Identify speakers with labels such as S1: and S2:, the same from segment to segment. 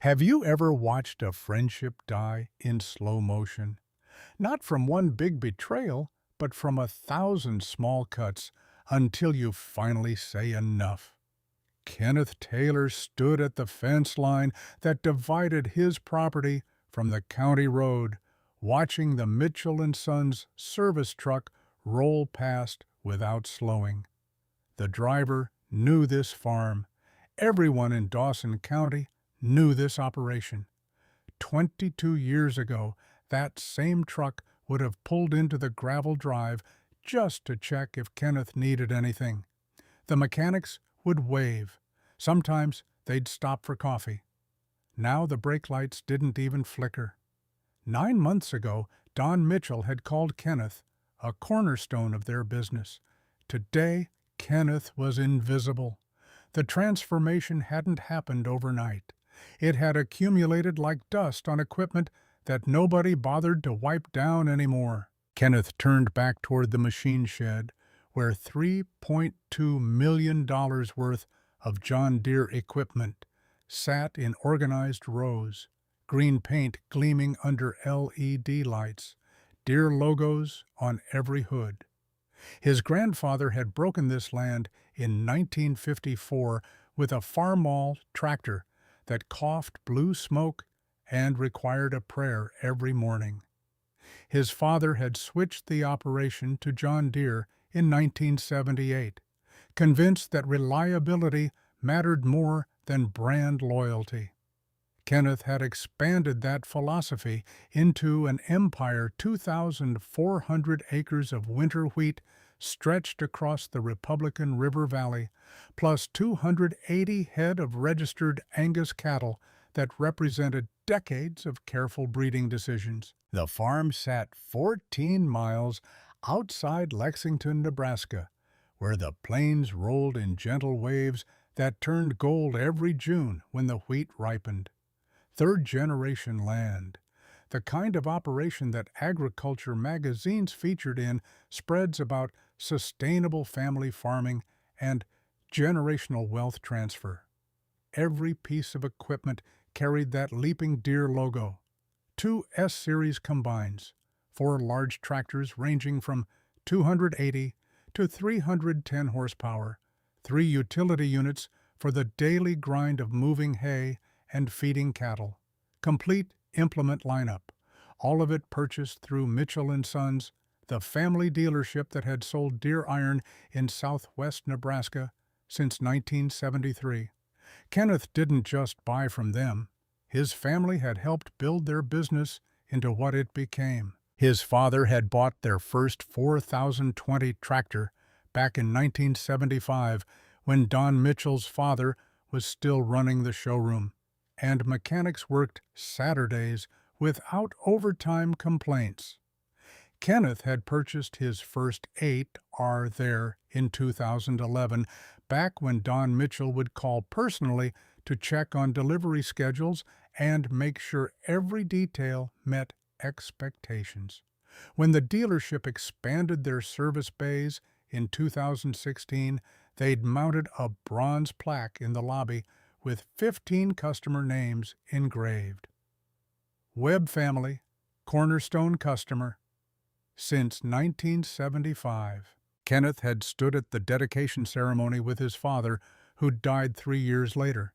S1: Have you ever watched a friendship die in slow motion? Not from one big betrayal, but from 1,000 small cuts until you finally say enough. Kenneth Taylor stood at the fence line that divided his property from the county road, watching the Mitchell and Sons service truck roll past without slowing. The driver knew this farm. Everyone in Dawson County knew this operation. 22 years ago, that same truck would have pulled into the gravel drive just to check if Kenneth needed anything. The mechanics would wave. Sometimes they'd stop for coffee. Now the brake lights didn't even flicker. 9 months ago, Don Mitchell had called Kenneth a cornerstone of their business. Today, Kenneth was invisible. The transformation hadn't happened overnight. It had accumulated like dust on equipment that nobody bothered to wipe down anymore. Kenneth turned back toward the machine shed, where $3.2 million worth of John Deere equipment sat in organized rows, green paint gleaming under LED lights, Deere logos on every hood. His grandfather had broken this land in 1954 with a Farmall tractor that coughed blue smoke and required a prayer every morning. His father had switched the operation to John Deere in 1978, convinced that reliability mattered more than brand loyalty. Kenneth had expanded that philosophy into an empire. 2,400 acres of winter wheat stretched across the Republican River Valley, plus 280 head of registered Angus cattle that represented decades of careful breeding decisions. The farm sat 14 miles outside Lexington, Nebraska, where the plains rolled in gentle waves that turned gold every June when the wheat ripened. Third-generation land, the kind of operation that agriculture magazines featured in spreads about sustainable family farming and generational wealth transfer. Every piece of equipment carried that leaping Deere logo. 2 S-Series combines, 4 large tractors ranging from 280 to 310 horsepower, 3 utility units for the daily grind of moving hay and feeding cattle. Complete implement lineup, all of it purchased through Mitchell and Sons, the family dealership that had sold Deere iron in southwest Nebraska since 1973. Kenneth didn't just buy from them. His family had helped build their business into what it became. His father had bought their first 4020 tractor back in 1975 when Don Mitchell's father was still running the showroom, and mechanics worked Saturdays without overtime complaints. Kenneth had purchased his first 8R there in 2011, back when Don Mitchell would call personally to check on delivery schedules and make sure every detail met expectations. When the dealership expanded their service bays in 2016, they'd mounted a bronze plaque in the lobby with 15 customer names engraved. Webb family, cornerstone customer. Since 1975, Kenneth had stood at the dedication ceremony with his father, who died 3 years later.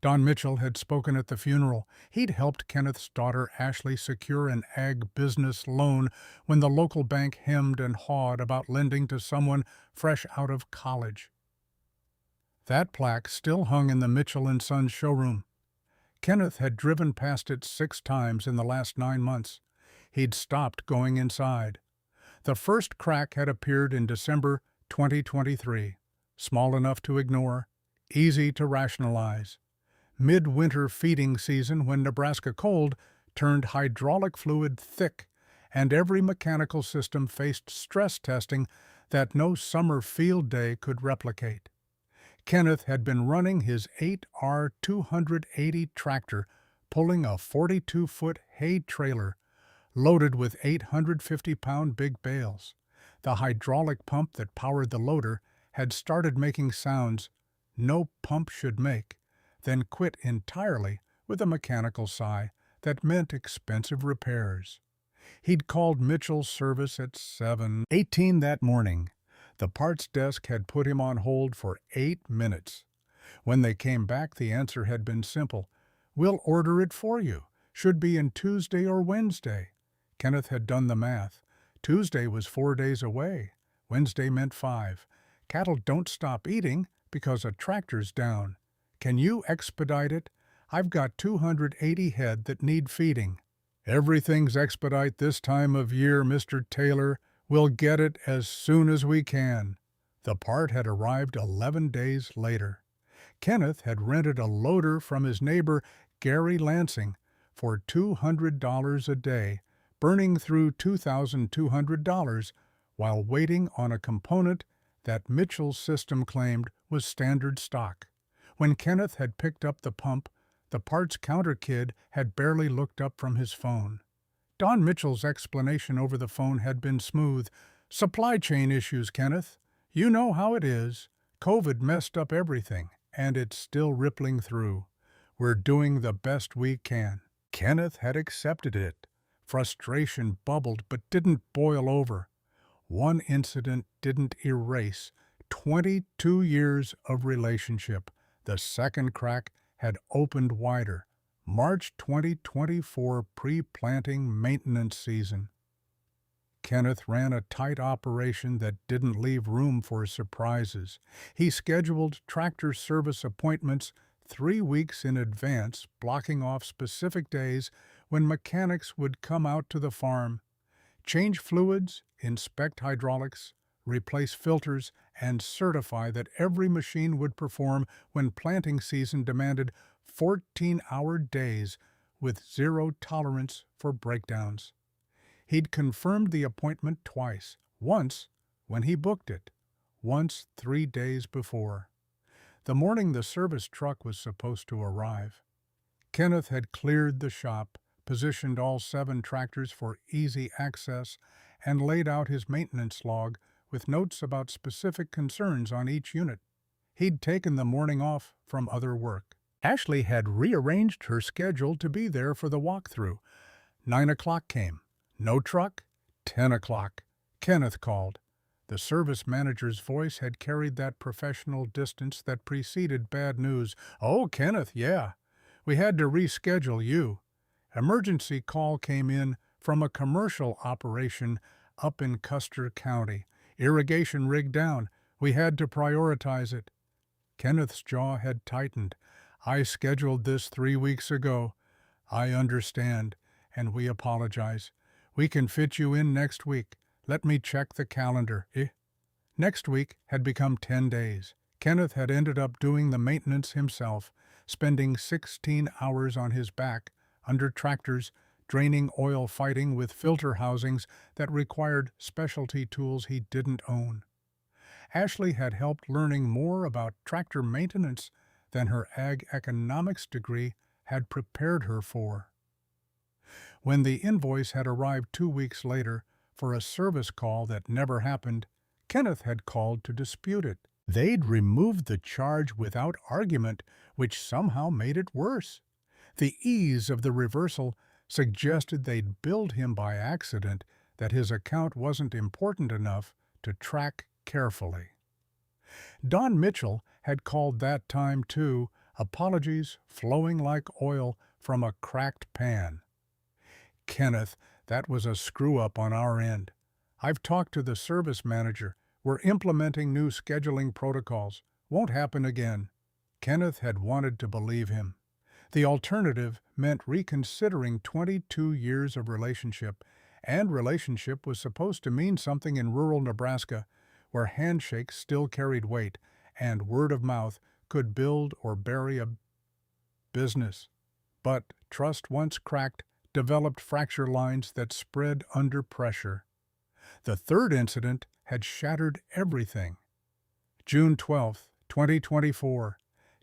S1: Don Mitchell had spoken at the funeral. He'd helped Kenneth's daughter Ashley secure an ag business loan when the local bank hemmed and hawed about lending to someone fresh out of college. That plaque still hung in the Mitchell and Sons showroom. Kenneth had driven past it 6 times in the last 9 months. He'd stopped going inside. The first crack had appeared in December 2023, small enough to ignore, easy to rationalize. Midwinter feeding season, when Nebraska cold turned hydraulic fluid thick and every mechanical system faced stress testing that no summer field day could replicate. Kenneth had been running his 8R 280 tractor, pulling a 42-foot hay trailer loaded with 850-pound big bales. The hydraulic pump that powered the loader had started making sounds no pump should make, then quit entirely with a mechanical sigh that meant expensive repairs. He'd called Mitchell's service at 7:18 that morning. The parts desk had put him on hold for 8 minutes. When they came back, the answer had been simple. "We'll order it for you. Should be in Tuesday or Wednesday." Kenneth had done the math. Tuesday was 4 days away. Wednesday meant 5. Cattle don't stop eating because a tractor's down. "Can you expedite it? I've got 280 head that need feeding." "Everything's expedite this time of year, Mr. Taylor. We'll get it as soon as we can." The part had arrived 11 days later. Kenneth had rented a loader from his neighbor Gary Lansing for $200 a day, burning through $2,200 while waiting on a component that Mitchell's system claimed was standard stock. When Kenneth had picked up the pump, the parts counter kid had barely looked up from his phone. Don Mitchell's explanation over the phone had been smooth. "Supply chain issues, Kenneth. You know how it is. COVID messed up everything, and it's still rippling through. We're doing the best we can." Kenneth had accepted it. Frustration bubbled but didn't boil over. One incident didn't erase 22 years of relationship. The second crack had opened wider. March 2024 pre-planting maintenance season. Kenneth ran a tight operation that didn't leave room for surprises. He scheduled tractor service appointments 3 weeks in advance, blocking off specific days when mechanics would come out to the farm, change fluids, inspect hydraulics, replace filters, and certify that every machine would perform when planting season demanded 14-hour days with zero tolerance for breakdowns. He'd confirmed the appointment twice, once when he booked it, once 3 days before. The morning the service truck was supposed to arrive, Kenneth had cleared the shop, positioned all 7 tractors for easy access, and laid out his maintenance log with notes about specific concerns on each unit. He'd taken the morning off from other work. Ashley had rearranged her schedule to be there for the walkthrough. 9 o'clock came. No truck? 10 o'clock. Kenneth called. The service manager's voice had carried that professional distance that preceded bad news. "Oh, Kenneth, yeah. We had to reschedule you." Emergency call came in from a commercial operation up in Custer County. Irrigation rig down. We had to prioritize it. Kenneth's jaw had tightened. "I scheduled this 3 weeks ago. I understand, and we apologize. We can fit you in next week. Let me check the calendar." Next week had become 10 days. Kenneth had ended up doing the maintenance himself, spending 16 hours on his back, under tractors, draining oil, fighting with filter housings that required specialty tools he didn't own. Ashley had helped learning more about tractor maintenance than her ag economics degree had prepared her for. When the invoice had arrived 2 weeks later for a service call that never happened, Kenneth had called to dispute it. They'd removed the charge without argument, which somehow made it worse. The ease of the reversal suggested they'd billed him by accident, that his account wasn't important enough to track carefully. Don Mitchell had called that time too, apologies flowing like oil from a cracked pan. "Kenneth, that was a screw-up on our end. I've talked to the service manager. We're implementing new scheduling protocols. Won't happen again." Kenneth had wanted to believe him. The alternative meant reconsidering 22 years of relationship, and relationship was supposed to mean something in rural Nebraska, where handshakes still carried weight, and word of mouth could build or bury a business. But trust once cracked developed fracture lines that spread under pressure. The third incident had shattered everything. June 12, 2024,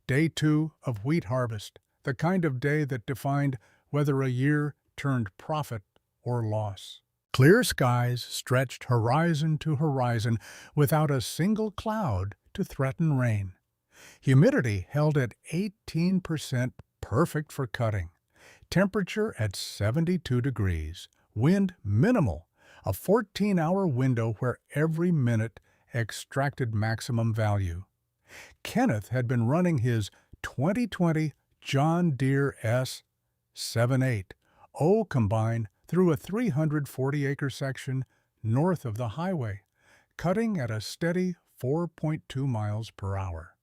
S1: Day 2 of wheat harvest, the kind of day that defined whether a year turned profit or loss. Clear skies stretched horizon to horizon without a single cloud to threaten rain. Humidity held at 18%, perfect for cutting. Temperature at 72 degrees, wind minimal, a 14-hour window where every minute extracted maximum value. Kenneth had been running his 2020 John Deere S78O combine through a 340-acre section north of the highway, cutting at a steady 4.2 miles per hour.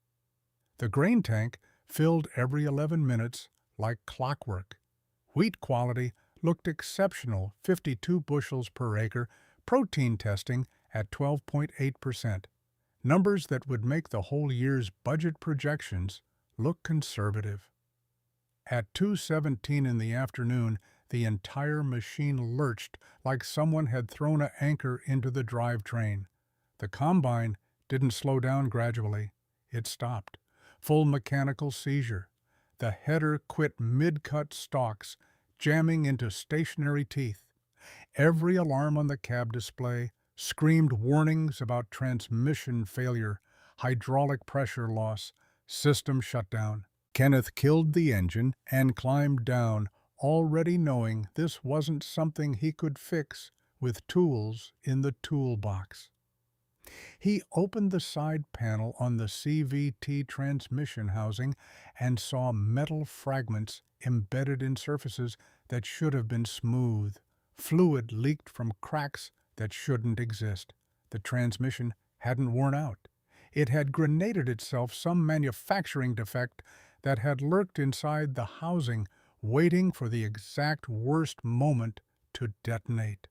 S1: The grain tank filled every 11 minutes like clockwork. Wheat quality looked exceptional, 52 bushels per acre, protein testing at 12.8%. Numbers that would make the whole year's budget projections look conservative. At 2:17 in the afternoon, the entire machine lurched like someone had thrown an anchor into the drivetrain. The combine didn't slow down gradually. It stopped. Full mechanical seizure. The header quit mid-cut stalks, jamming into stationary teeth. Every alarm on the cab display screamed warnings about transmission failure, hydraulic pressure loss, system shutdown. Kenneth killed the engine and climbed down, already knowing this wasn't something he could fix with tools in the toolbox. He opened the side panel on the CVT transmission housing and saw metal fragments embedded in surfaces that should have been smooth. Fluid leaked from cracks that shouldn't exist. The transmission hadn't worn out. It had grenaded itself, some manufacturing defect that had lurked inside the housing, waiting for the exact worst moment to detonate.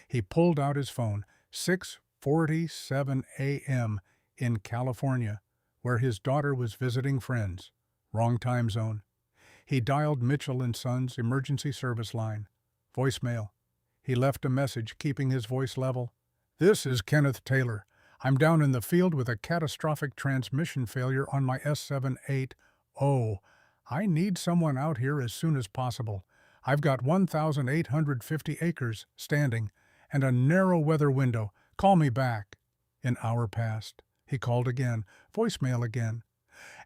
S1: He pulled out his phone, 6:47 a.m. in California, where his daughter was visiting friends. Wrong time zone. He dialed Mitchell & Sons' emergency service line. Voicemail. He left a message, keeping his voice level. "This is Kenneth Taylor. I'm down in the field with a catastrophic transmission failure on my S78O. I need someone out here as soon as possible. I've got 1,850 acres standing and a narrow weather window. Call me back." An hour passed. He called again. Voicemail again.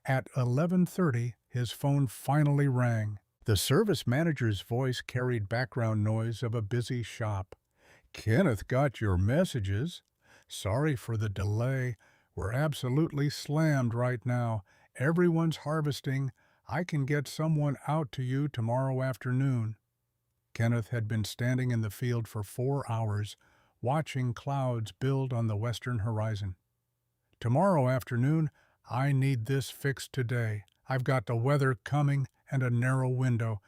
S1: At 11:30, his phone finally rang. The service manager's voice carried background noise of a busy shop. "Kenneth got your messages. Sorry for the delay. We're absolutely slammed right now. Everyone's harvesting. I can get someone out to you tomorrow afternoon." Kenneth had been standing in the field for 4 hours, watching clouds build on the western horizon. "Tomorrow afternoon, I need this fixed today. I've got the weather coming and a narrow window.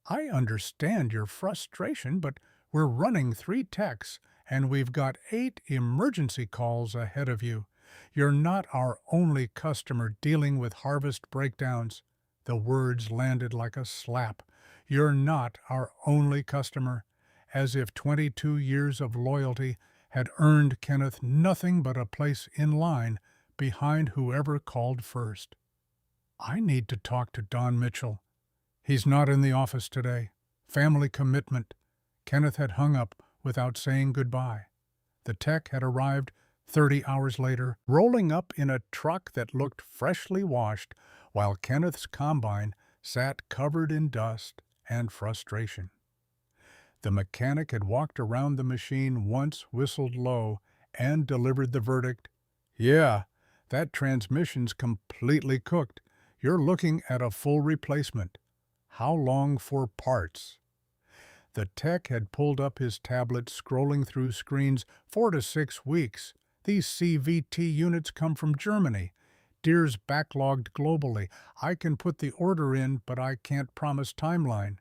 S1: I understand your frustration, but we're running 3 techs, and we've got 8 emergency calls ahead of you. You're not our only customer dealing with harvest breakdowns." The words landed like a slap. "You're not our only customer," as if 22 years of loyalty had earned Kenneth nothing but a place in line behind whoever called first. "I need to talk to Don Mitchell. He's not in the office today. Family commitment." Kenneth had hung up without saying goodbye. The tech had arrived 30 hours later, rolling up in a truck that looked freshly washed, while Kenneth's combine sat covered in dust and frustration. The mechanic had walked around the machine once, whistled low, and delivered the verdict. "Yeah, that transmission's completely cooked. You're looking at a full replacement. How long for parts?" The tech had pulled up his tablet, scrolling through screens. 4 to 6 weeks. These CVT units come from Germany. Deere's backlogged globally. I can put the order in, but I can't promise timeline.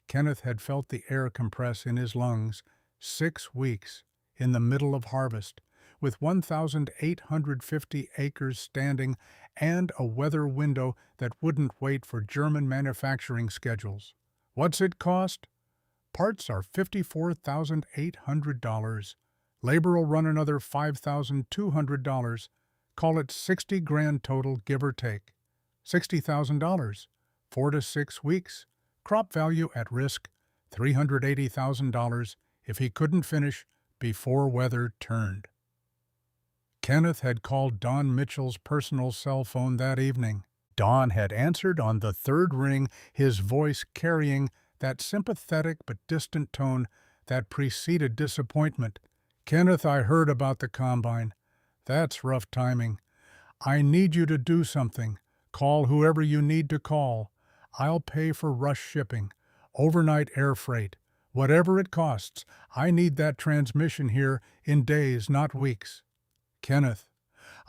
S1: Kenneth had felt the air compress in his lungs. 6 weeks, in the middle of harvest, with 1,850 acres standing and a weather window that wouldn't wait for German manufacturing schedules. What's it cost? Parts are $54,800. Labor will run another $5,200. Call it $60,000 total, give or take. $60,000. 4 to 6 weeks. Crop value at risk, $380,000 if he couldn't finish before weather turned. Kenneth had called Don Mitchell's personal cell phone that evening. Don had answered on the third ring, his voice carrying that sympathetic but distant tone that preceded disappointment. "Kenneth, I heard about the combine. That's rough timing. I need you to do something. Call whoever you need to call. I'll pay for rush shipping, overnight air freight, whatever it costs. I need that transmission here in days, not weeks." "Kenneth,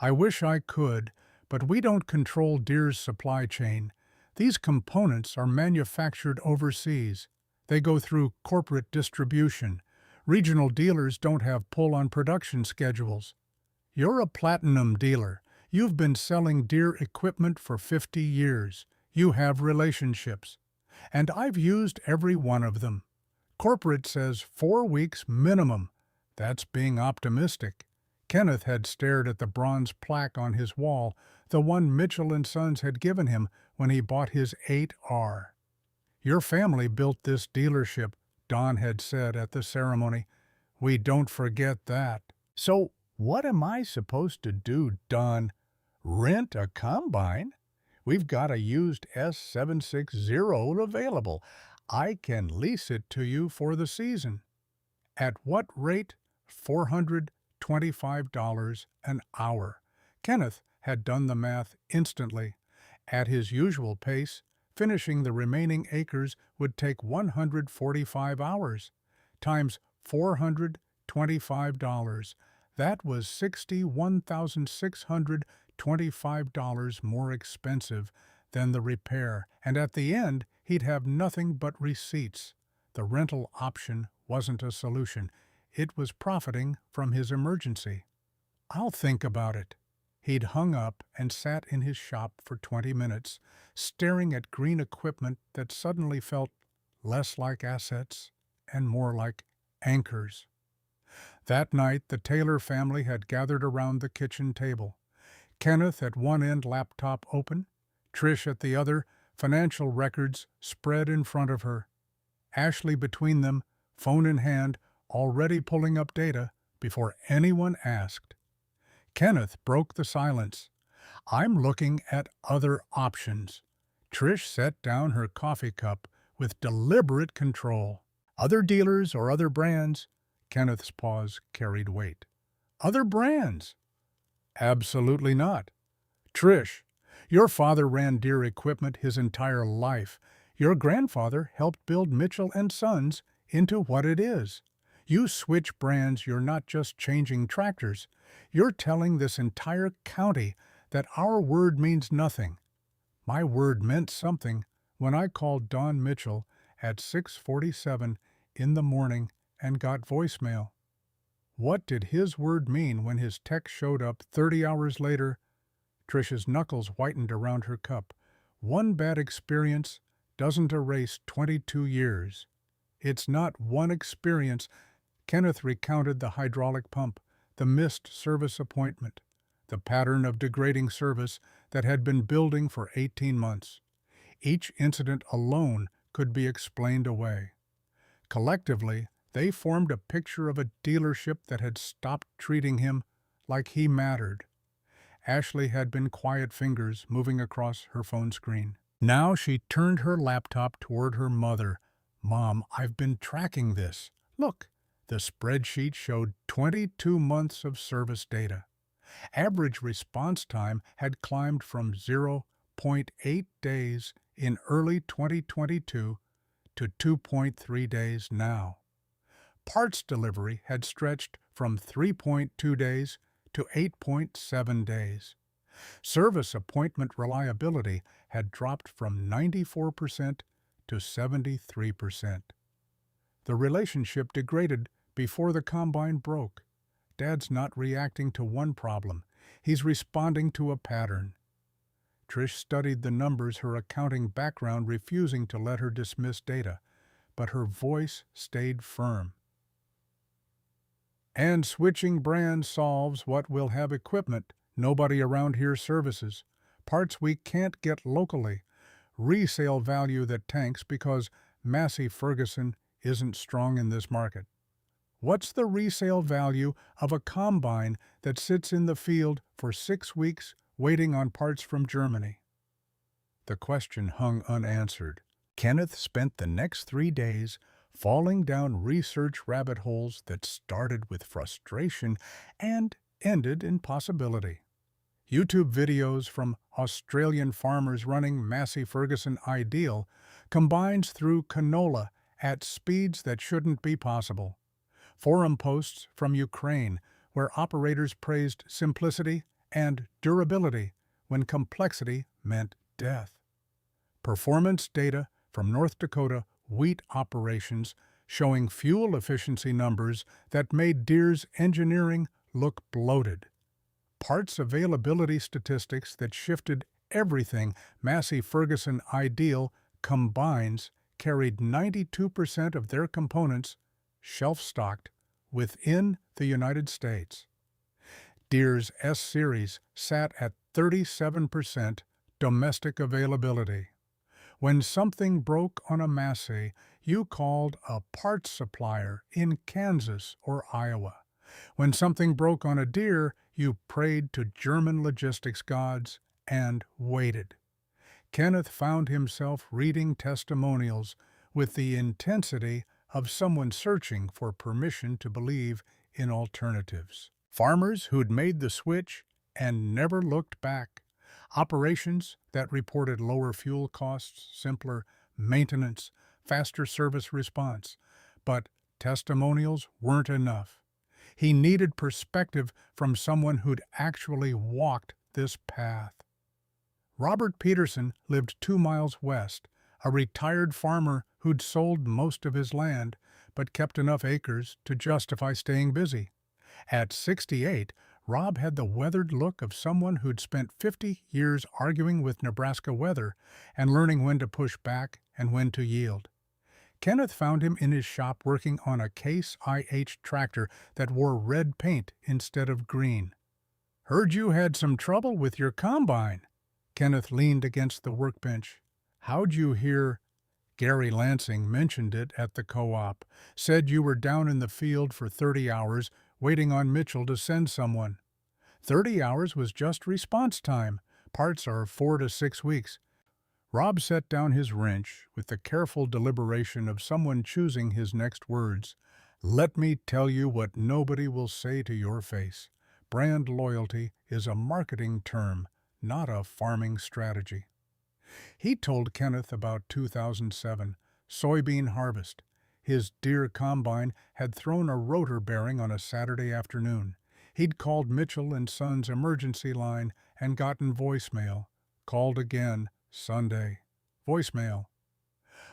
S1: I wish I could, but we don't control Deere's supply chain. These components are manufactured overseas. They go through corporate distribution. Regional dealers don't have pull on production schedules. You're a platinum dealer. You've been selling Deere equipment for 50 years. You have relationships. And I've used every one of them. Corporate says 4 weeks minimum. That's being optimistic." Kenneth had stared at the bronze plaque on his wall, the one Mitchell and Sons had given him when he bought his 8R. "Your family built this dealership," Don had said at the ceremony. "We don't forget that." "So what am I supposed to do, Don? Rent a combine? We've got a used S760 available. I can lease it to you for the season." "At what rate?" $425 an hour. Kenneth had done the math instantly. At his usual pace, finishing the remaining acres would take 145 hours. Times $425. That was $61,625 more expensive than the repair, and at the end he'd have nothing but receipts. The rental option wasn't a solution. It was profiting from his emergency. "I'll think about it." He'd hung up and sat in his shop for 20 minutes, staring at green equipment that suddenly felt less like assets and more like anchors. That night, the Taylor family had gathered around the kitchen table. Kenneth at one end, laptop open. Trish at the other, financial records spread in front of her. Ashley between them, phone in hand, already pulling up data before anyone asked. Kenneth broke the silence. "I'm looking at other options." Trish set down her coffee cup with deliberate control. "Other dealers or other brands?" Kenneth's pause carried weight. "Other brands?" "Absolutely not. Trish, your father ran Deere equipment his entire life. Your grandfather helped build Mitchell and Sons into what it is. You switch brands, you're not just changing tractors. You're telling this entire county that our word means nothing. My word meant something when I called Don Mitchell at 6:47 in the morning and got voicemail. What did his word mean when his text showed up 30 hours later?" Trish's knuckles whitened around her cup. "One bad experience doesn't erase 22 years. It's not one experience." Kenneth recounted the hydraulic pump, the missed service appointment, the pattern of degrading service that had been building for 18 months. Each incident alone could be explained away. Collectively, they formed a picture of a dealership that had stopped treating him like he mattered. Ashley had been quiet fingers moving across her phone screen. Now she turned her laptop toward her mother. "Mom, I've been tracking this. Look." The spreadsheet showed 22 months of service data. Average response time had climbed from 0.8 days in early 2022 to 2.3 days now. Parts delivery had stretched from 3.2 days to 8.7 days. Service appointment reliability had dropped from 94% to 73%. The relationship degraded before the combine broke. Dad's not reacting to one problem. He's responding to a pattern. Trish studied the numbers, her accounting background refusing to let her dismiss data, but her voice stayed firm. "And switching brands solves what we'll have equipment nobody around here services. Parts we can't get locally. Resale value that tanks because Massey Ferguson isn't strong in this market. What's the resale value of a combine that sits in the field for 6 weeks waiting on parts from Germany?" The question hung unanswered. Kenneth spent the next 3 days falling down research rabbit holes that started with frustration and ended in possibility. YouTube videos from Australian farmers running Massey Ferguson Ideal combines through canola at speeds that shouldn't be possible. Forum posts from Ukraine where operators praised simplicity and durability when complexity meant death. Performance data from North Dakota wheat operations showing fuel efficiency numbers that made Deere's engineering look bloated. Parts availability statistics that shifted everything Massey Ferguson Ideal combines carried 92% of their components shelf-stocked within the United States. Deere's S-Series sat at 37% domestic availability. When something broke on a Massey, you called a parts supplier in Kansas or Iowa. When something broke on a Deere, you prayed to German logistics gods and waited. Kenneth found himself reading testimonials with the intensity of someone searching for permission to believe in alternatives. Farmers who'd made the switch and never looked back. Operations that reported lower fuel costs, simpler maintenance, faster service response. But testimonials weren't enough. He needed perspective from someone who'd actually walked this path. Robert Peterson lived 2 miles west, a retired farmer who'd sold most of his land, but kept enough acres to justify staying busy. At 68, Rob had the weathered look of someone who'd spent 50 years arguing with Nebraska weather and learning when to push back and when to yield. Kenneth found him in his shop working on a Case IH tractor that wore red paint instead of green. "Heard you had some trouble with your combine." Kenneth leaned against the workbench. "How'd you hear?" "Gary Lansing mentioned it at the co-op. Said you were down in the field for 30 hours waiting on Mitchell to send someone." 30 hours was just response time. Parts are 4 to 6 weeks. Rob set down his wrench with the careful deliberation of someone choosing his next words. "Let me tell you what nobody will say to your face. Brand loyalty is a marketing term, not a farming strategy." He told Kenneth about 2007, soybean harvest. His Deere combine had thrown a rotor bearing on a Saturday afternoon. He'd called Mitchell and Sons emergency line and gotten voicemail. Called again Sunday. Voicemail.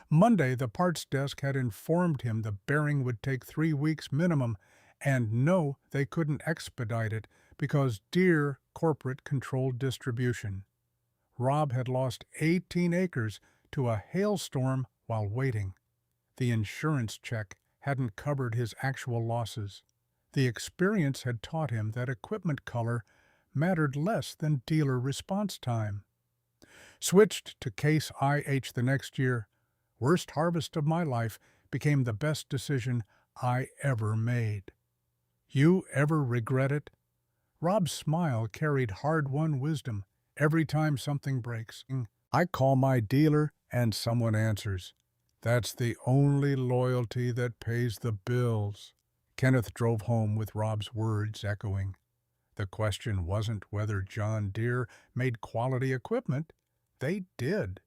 S1: Monday, the parts desk had informed him the bearing would take 3 weeks minimum, and no, they couldn't expedite it because Deere corporate controlled distribution. Rob had lost 18 acres to a hailstorm while waiting. The insurance check hadn't covered his actual losses. The experience had taught him that equipment color mattered less than dealer response time. Switched to Case IH the next year. Worst harvest of my life became the best decision I ever made. You ever regret it? Rob's smile carried hard-won wisdom. Every time something breaks, I call my dealer and someone answers. That's the only loyalty that pays the bills. Kenneth drove home with Rob's words echoing. The question wasn't whether John Deere made quality equipment. They did.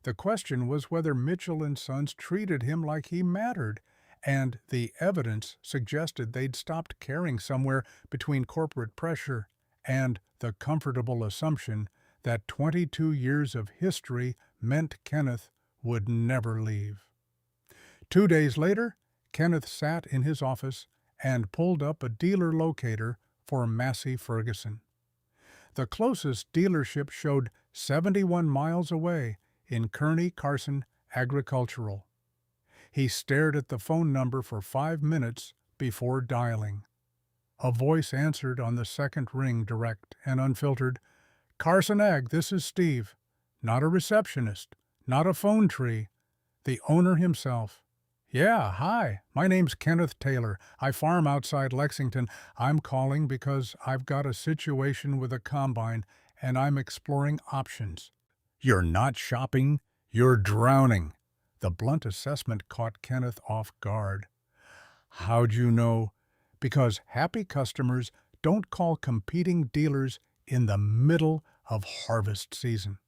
S1: The question was whether Mitchell and Sons treated him like he mattered, and the evidence suggested they'd stopped caring somewhere between corporate pressure and the comfortable assumption that 22 years of history meant Kenneth would never leave. 2 days later, Kenneth sat in his office and pulled up a dealer locator for Massey Ferguson. The closest dealership showed 71 miles away in Kearney Carson Agricultural. He stared at the phone number for 5 minutes before dialing. A voice answered on the second ring, direct and unfiltered. "Carson Ag, this is Steve. Not a receptionist, not a phone tree. The owner himself." "Yeah, hi. My name's Kenneth Taylor. I farm outside Lexington. I'm calling because I've got a situation with a combine and I'm exploring options." You're not shopping, you're drowning. The blunt assessment caught Kenneth off guard. How'd you know? Because happy customers don't call competing dealers in the middle of harvest season.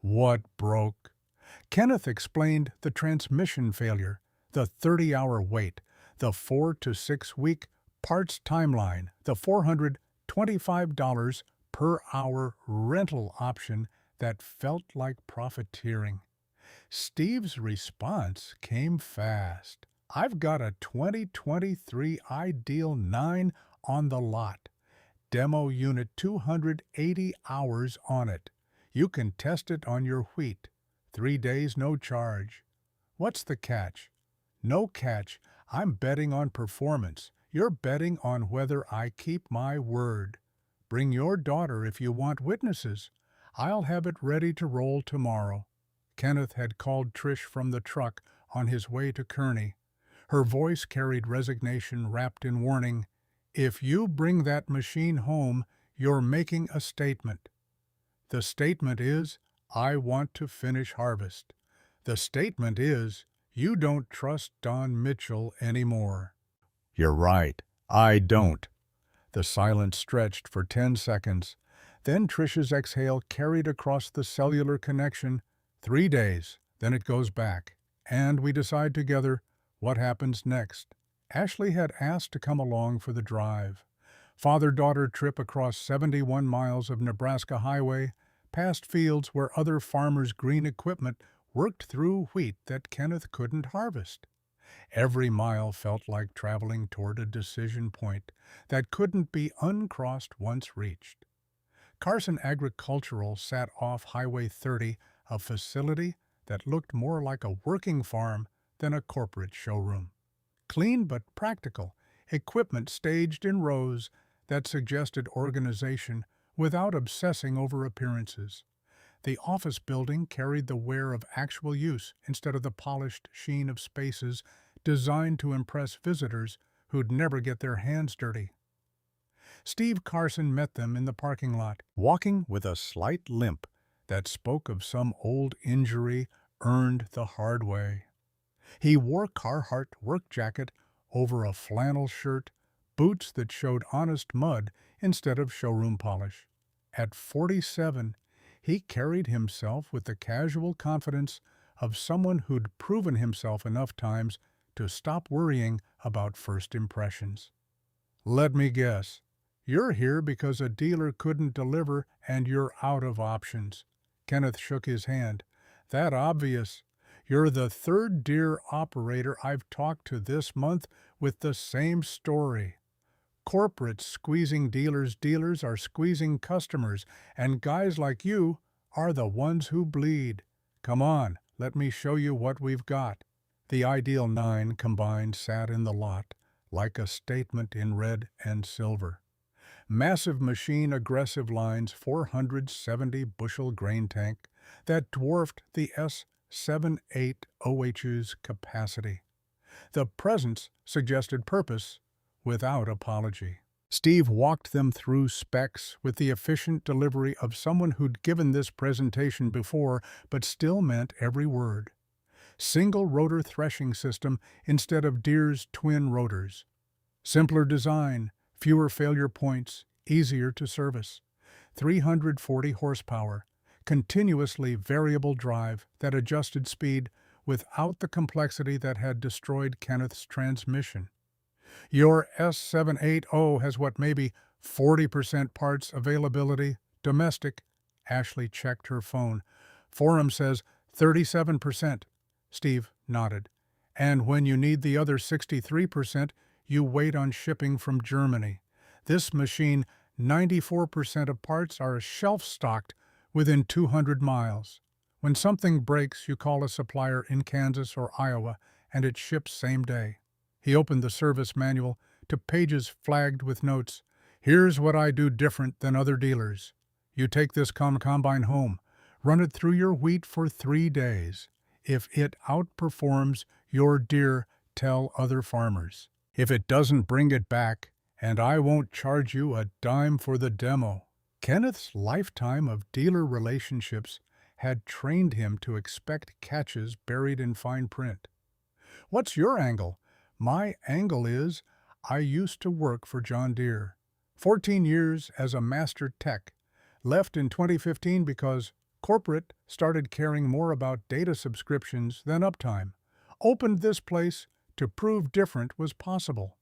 S1: What broke? Kenneth explained the transmission failure, the 30-hour wait, the 4 to 6 week parts timeline, the $425 per hour rental option that felt like profiteering. Steve's response came fast. I've got a 2023 Ideal 9 on the lot. Demo unit 280 hours on it. You can test it on your wheat. 3 days, no charge. What's the catch? No catch. I'm betting on performance. You're betting on whether I keep my word. Bring your daughter if you want witnesses. I'll have it ready to roll tomorrow. Kenneth had called Trish from the truck on his way to Kearney. Her voice carried resignation wrapped in warning. If you bring that machine home, you're making a statement. The statement is, I want to finish harvest. The statement is, you don't trust Don Mitchell anymore. You're right, I don't. The silence stretched for 10 seconds. Then Trish's exhale carried across the cellular connection. 3 days, then it goes back. And we decide together what happens next. Ashley had asked to come along for the drive. Father-daughter trip across 71 miles of Nebraska highway, past fields where other farmers' green equipment worked through wheat that Kenneth couldn't harvest. Every mile felt like traveling toward a decision point that couldn't be uncrossed once reached. Carson Agricultural sat off Highway 30, a facility that looked more like a working farm than a corporate showroom. Clean but practical, equipment staged in rows that suggested organization without obsessing over appearances. The office building carried the wear of actual use instead of the polished sheen of spaces designed to impress visitors who'd never get their hands dirty. Steve Carson met them in the parking lot, walking with a slight limp that spoke of some old injury earned the hard way. He wore Carhartt work jacket over a flannel shirt, boots that showed honest mud instead of showroom polish. At 47, he carried himself with the casual confidence of someone who'd proven himself enough times to stop worrying about first impressions. Let me guess. You're here because a dealer couldn't deliver and you're out of options. Kenneth shook his hand. That obvious. You're the third Deere operator I've talked to this month with the same story. Corporates squeezing dealers, dealers are squeezing customers, and guys like you are the ones who bleed. Come on, let me show you what we've got. The Ideal 9 combined sat in the lot, like a statement in red and silver. Massive machine aggressive lines, 470-bushel grain tank that dwarfed the S78OH's capacity. The presence suggested purpose without apology. Steve walked them through specs with the efficient delivery of someone who'd given this presentation before but still meant every word. Single rotor threshing system instead of Deere's twin rotors. Simpler design, fewer failure points, easier to service. 340 horsepower, continuously variable drive that adjusted speed without the complexity that had destroyed Kenneth's transmission. Your S780 has what, maybe 40% parts availability, domestic. Ashley checked her phone. Forum says 37%. Steve nodded. And when you need the other 63%, you wait on shipping from Germany. This machine, 94% of parts are shelf-stocked within 200 miles. When something breaks, you call a supplier in Kansas or Iowa, and it ships same day. He opened the service manual to pages flagged with notes. Here's what I do different than other dealers. You take this combine home, run it through your wheat for 3 days. If it outperforms your Deere, tell other farmers. If it doesn't, bring it back, and I won't charge you a dime for the demo. Kenneth's lifetime of dealer relationships had trained him to expect catches buried in fine print. "What's your angle?" "My angle is, I used to work for John Deere. 14 years as a master tech. Left in 2015 because corporate started caring more about data subscriptions than uptime. Opened this place to prove different was possible.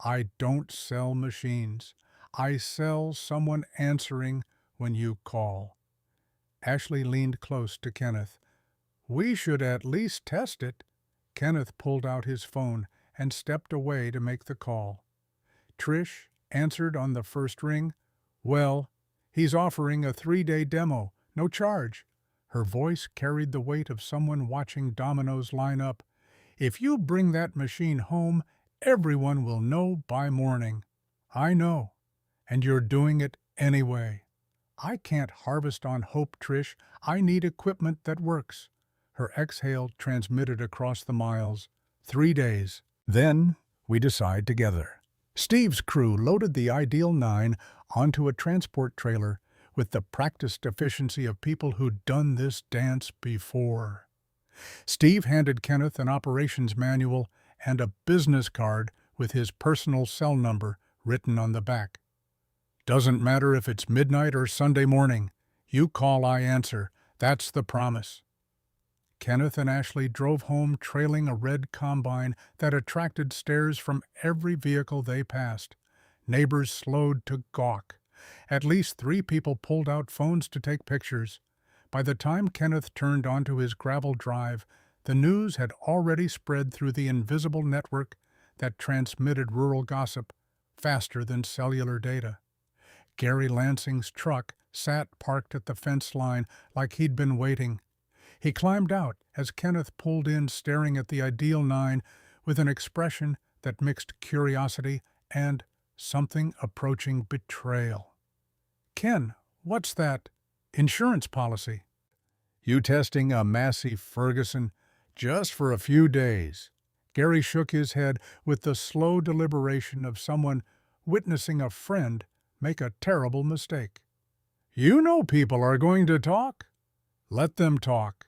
S1: I don't sell machines. I sell someone answering when you call." Ashley leaned close to Kenneth. "We should at least test it." Kenneth pulled out his phone and stepped away to make the call. Trish answered on the first ring. "Well, he's offering a 3-day demo, no charge." Her voice carried the weight of someone watching dominoes line up. "If you bring that machine home, everyone will know by morning." "I know, and you're doing it anyway." "I can't harvest on hope, Trish. I need equipment that works." Her exhale transmitted across the miles. 3 days. Then we decide together. Steve's crew loaded the Ideal 9 onto a transport trailer with the practiced efficiency of people who'd done this dance before. Steve handed Kenneth an operations manual and a business card with his personal cell number written on the back. "Doesn't matter if it's midnight or Sunday morning. You call, I answer. That's the promise." Kenneth and Ashley drove home trailing a red combine that attracted stares from every vehicle they passed. Neighbors slowed to gawk. At least 3 people pulled out phones to take pictures. By the time Kenneth turned onto his gravel drive, the news had already spread through the invisible network that transmitted rural gossip faster than cellular data. Gary Lansing's truck sat parked at the fence line like he'd been waiting. He climbed out as Kenneth pulled in, staring at the Ideal 9 with an expression that mixed curiosity and something approaching betrayal. "Ken, what's that insurance policy?" "You testing a Massey Ferguson just for a few days." Gary shook his head with the slow deliberation of someone witnessing a friend make a terrible mistake. "You know people are going to talk. Let them talk."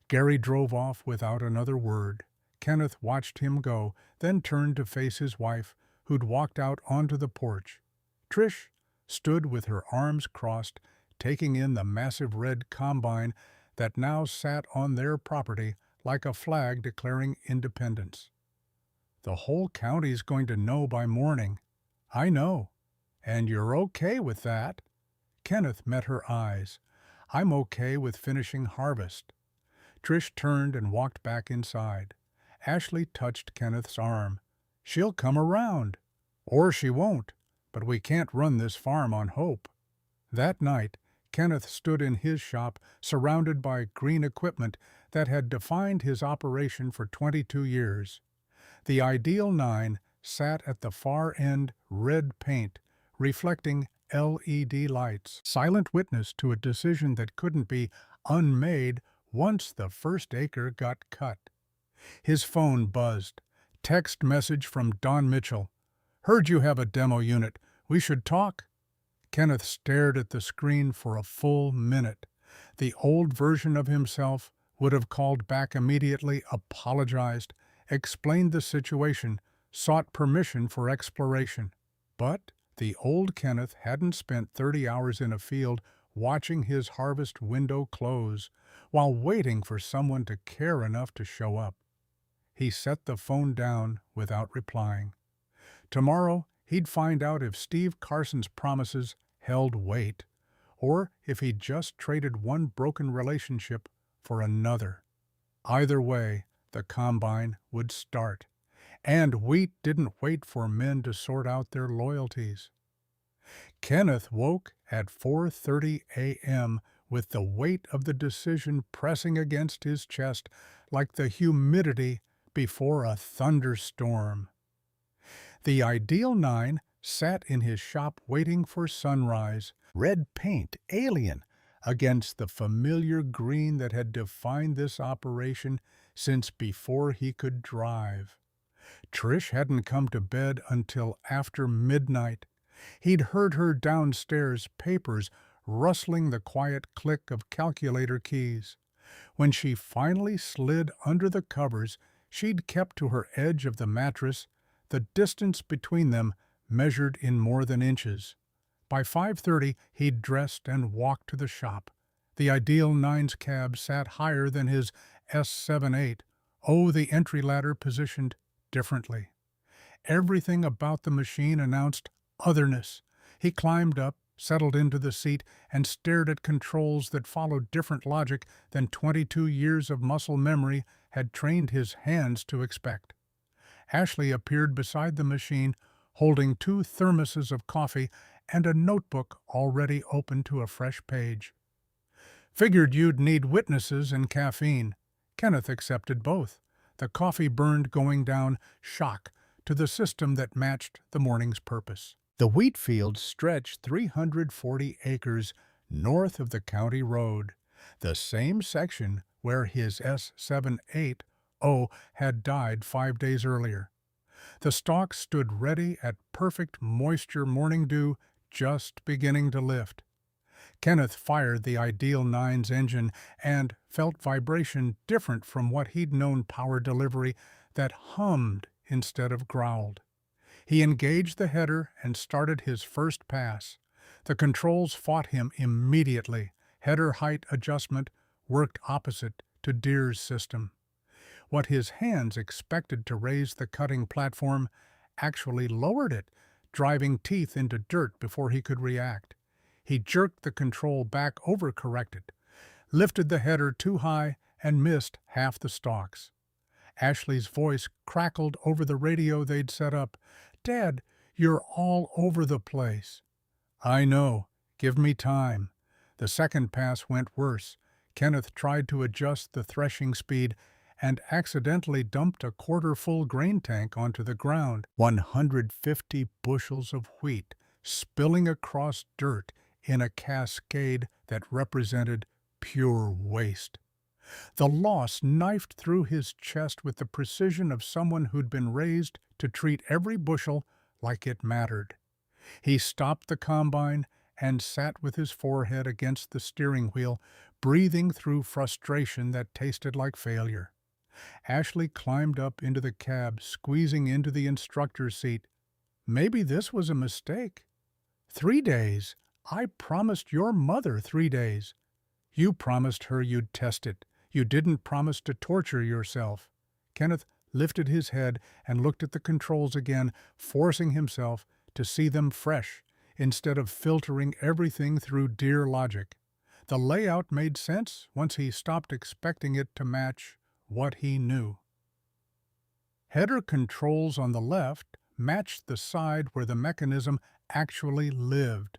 S1: Gary drove off without another word. Kenneth watched him go, then turned to face his wife, who'd walked out onto the porch. Trish stood with her arms crossed, taking in the massive red combine that now sat on their property like a flag declaring independence. "The whole county's going to know by morning." "I know. And you're okay with that?" Kenneth met her eyes. "I'm okay with finishing harvest." Trish turned and walked back inside. Ashley touched Kenneth's arm. "She'll come around. Or she won't. But we can't run this farm on hope." That night, Kenneth stood in his shop, surrounded by green equipment that had defined his operation for 22 years. The Ideal 9 sat at the far end, red paint, reflecting LED lights, silent witness to a decision that couldn't be unmade once the first acre got cut. His phone buzzed. Text message from Don Mitchell. "Heard you have a demo unit. We should talk." Kenneth stared at the screen for a full minute. The old version of himself would have called back immediately, apologized, explained the situation, sought permission for exploration. But the old Kenneth hadn't spent 30 hours in a field watching his harvest window close while waiting for someone to care enough to show up. He set the phone down without replying. Tomorrow, he'd find out if Steve Carson's promises held weight, or if he'd just traded one broken relationship for another. Either way, the combine would start. And wheat didn't wait for men to sort out their loyalties. Kenneth woke at 4:30 a.m. with the weight of the decision pressing against his chest like the humidity before a thunderstorm. The Ideal 9 sat in his shop waiting for sunrise, red paint alien against the familiar green that had defined this operation since before he could drive. Trish hadn't come to bed until after midnight. He'd heard her downstairs, papers rustling the quiet click of calculator keys. When she finally slid under the covers she'd kept to her edge of the mattress, the distance between them measured in more than inches. By 5:30 he'd dressed and walked to the shop. The Ideal Nine's cab sat higher than his S78, the entry ladder positioned differently. Everything about the machine announced otherness. He climbed up, settled into the seat, and stared at controls that followed different logic than 22 years of muscle memory had trained his hands to expect. Ashley appeared beside the machine, holding 2 thermoses of coffee and a notebook already open to a fresh page. "Figured you'd need witnesses and caffeine." Kenneth accepted both. The coffee burned going down shock to the system that matched the morning's purpose. The wheat fields stretched 340 acres north of the county road, the same section where his S78 had died 5 days earlier. The stalks stood ready at perfect moisture, morning dew just beginning to lift. Kenneth fired the Ideal Nine's engine and felt vibration different from what he'd known power delivery that hummed instead of growled. He engaged the header and started his first pass. The controls fought him immediately. Header height adjustment worked opposite to Deere's system. What his hands expected to raise the cutting platform actually lowered it, driving teeth into dirt before he could react. He jerked the control back, overcorrected, lifted the header too high, and missed half the stalks. Ashley's voice crackled over the radio they'd set up. "Dad, you're all over the place." "I know. Give me time." The second pass went worse. Kenneth tried to adjust the threshing speed and accidentally dumped a quarter-full grain tank onto the ground. 150 bushels of wheat spilling across dirt in a cascade that represented pure waste. The loss knifed through his chest with the precision of someone who'd been raised to treat every bushel like it mattered. He stopped the combine and sat with his forehead against the steering wheel, breathing through frustration that tasted like failure. Ashley climbed up into the cab, squeezing into the instructor's seat. Maybe this was a mistake. 3 days. I promised your mother 3 days. You promised her you'd test it. You didn't promise to torture yourself. Kenneth lifted his head and looked at the controls again, forcing himself to see them fresh instead of filtering everything through Deere logic. The layout made sense once he stopped expecting it to match what he knew. Header controls on the left matched the side where the mechanism actually lived.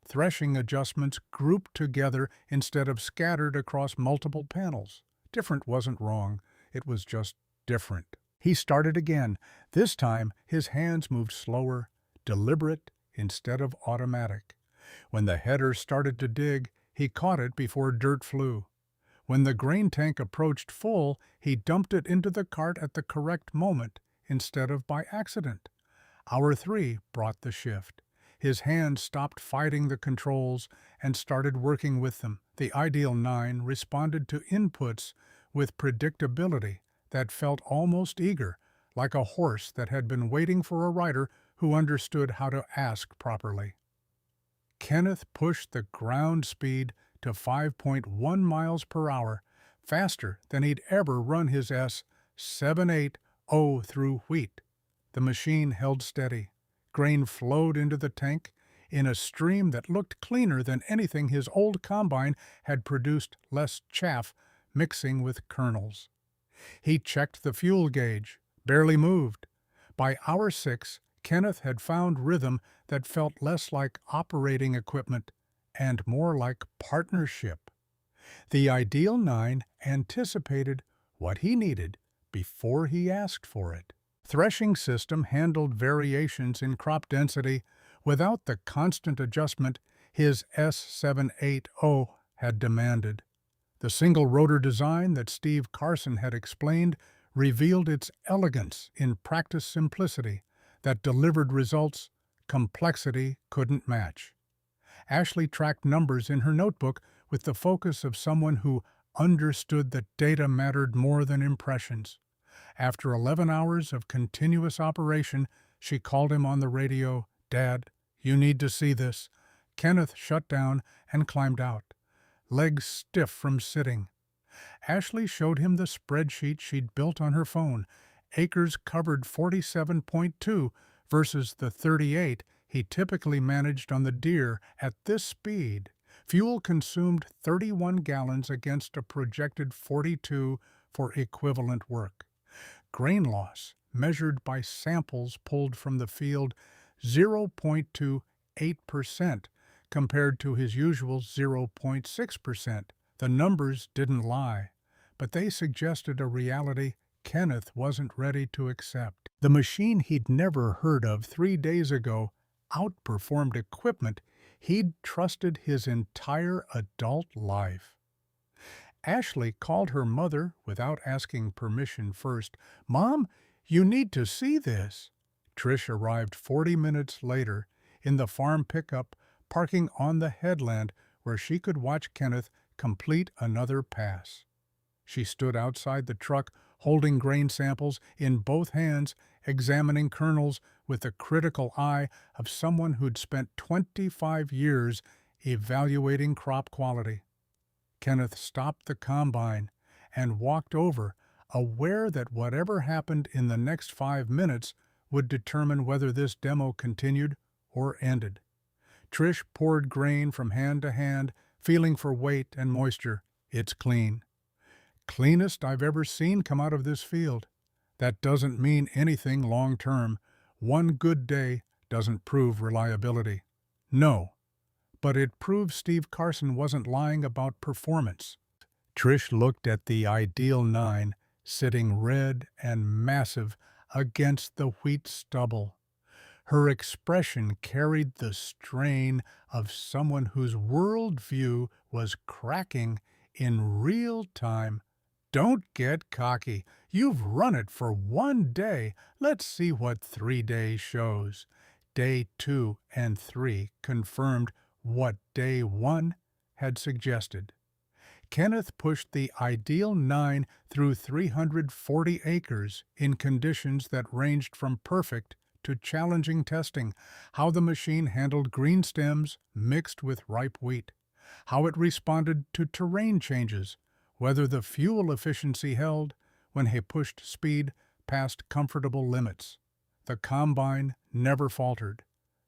S1: Threshing adjustments grouped together instead of scattered across multiple panels. Different wasn't wrong, it was just different. He started again. This time his hands moved slower, deliberate instead of automatic. When the header started to dig, he caught it before dirt flew. When the grain tank approached full, he dumped it into the cart at the correct moment instead of by accident. Hour 3 brought the shift. His hands stopped fighting the controls and started working with them. The Ideal 9 responded to inputs with predictability that felt almost eager, like a horse that had been waiting for a rider who understood how to ask properly. Kenneth pushed the ground speed to 5.1 miles per hour, faster than he'd ever run his S78 through wheat. The machine held steady. Grain flowed into the tank in a stream that looked cleaner than anything his old combine had produced, less chaff mixing with kernels. He checked the fuel gauge, barely moved. By hour 6, Kenneth had found rhythm that felt less like operating equipment and more like partnership. The Ideal 9 anticipated what he needed before he asked for it. Threshing system handled variations in crop density without the constant adjustment his S780 had demanded. The single rotor design that Steve Carson had explained revealed its elegance in practice simplicity that delivered results complexity couldn't match. Ashley tracked numbers in her notebook with the focus of someone who understood that data mattered more than impressions. After 11 hours of continuous operation, she called him on the radio. "Dad, you need to see this." Kenneth shut down and climbed out, legs stiff from sitting. Ashley showed him the spreadsheet she'd built on her phone. Acres covered 47.2 versus the 38 he typically managed on the Deere at this speed. Fuel consumed 31 gallons against a projected 42 for equivalent work. Grain loss, measured by samples pulled from the field, 0.28% compared to his usual 0.6%. The numbers didn't lie, but they suggested a reality Kenneth wasn't ready to accept. The machine he'd never heard of 3 days ago outperformed equipment he'd trusted his entire adult life. Ashley called her mother without asking permission first. "Mom, you need to see this." Trish arrived 40 minutes later in the farm pickup, parking on the headland where she could watch Kenneth complete another pass. She stood outside the truck, holding grain samples in both hands, examining kernels with the critical eye of someone who'd spent 25 years evaluating crop quality. Kenneth stopped the combine and walked over, aware that whatever happened in the next 5 minutes would determine whether this demo continued or ended. Trish poured grain from hand to hand, feeling for weight and moisture. "It's clean. Cleanest I've ever seen come out of this field. That doesn't mean anything long term. One good day doesn't prove reliability." "No, but it proves Steve Carson wasn't lying about performance." Trish looked at the ideal 9 sitting red and massive against the wheat stubble. Her expression carried the strain of someone whose worldview was cracking in real time. "Don't get cocky. You've run it for 1 day. Let's see what 3 days shows." Day 2 and 3 confirmed what day 1 had suggested. Kenneth pushed the ideal 9 through 340 acres in conditions that ranged from perfect to challenging testing, how the machine handled green stems mixed with ripe wheat, how it responded to terrain changes, whether the fuel efficiency held when he pushed speed past comfortable limits. The combine never faltered.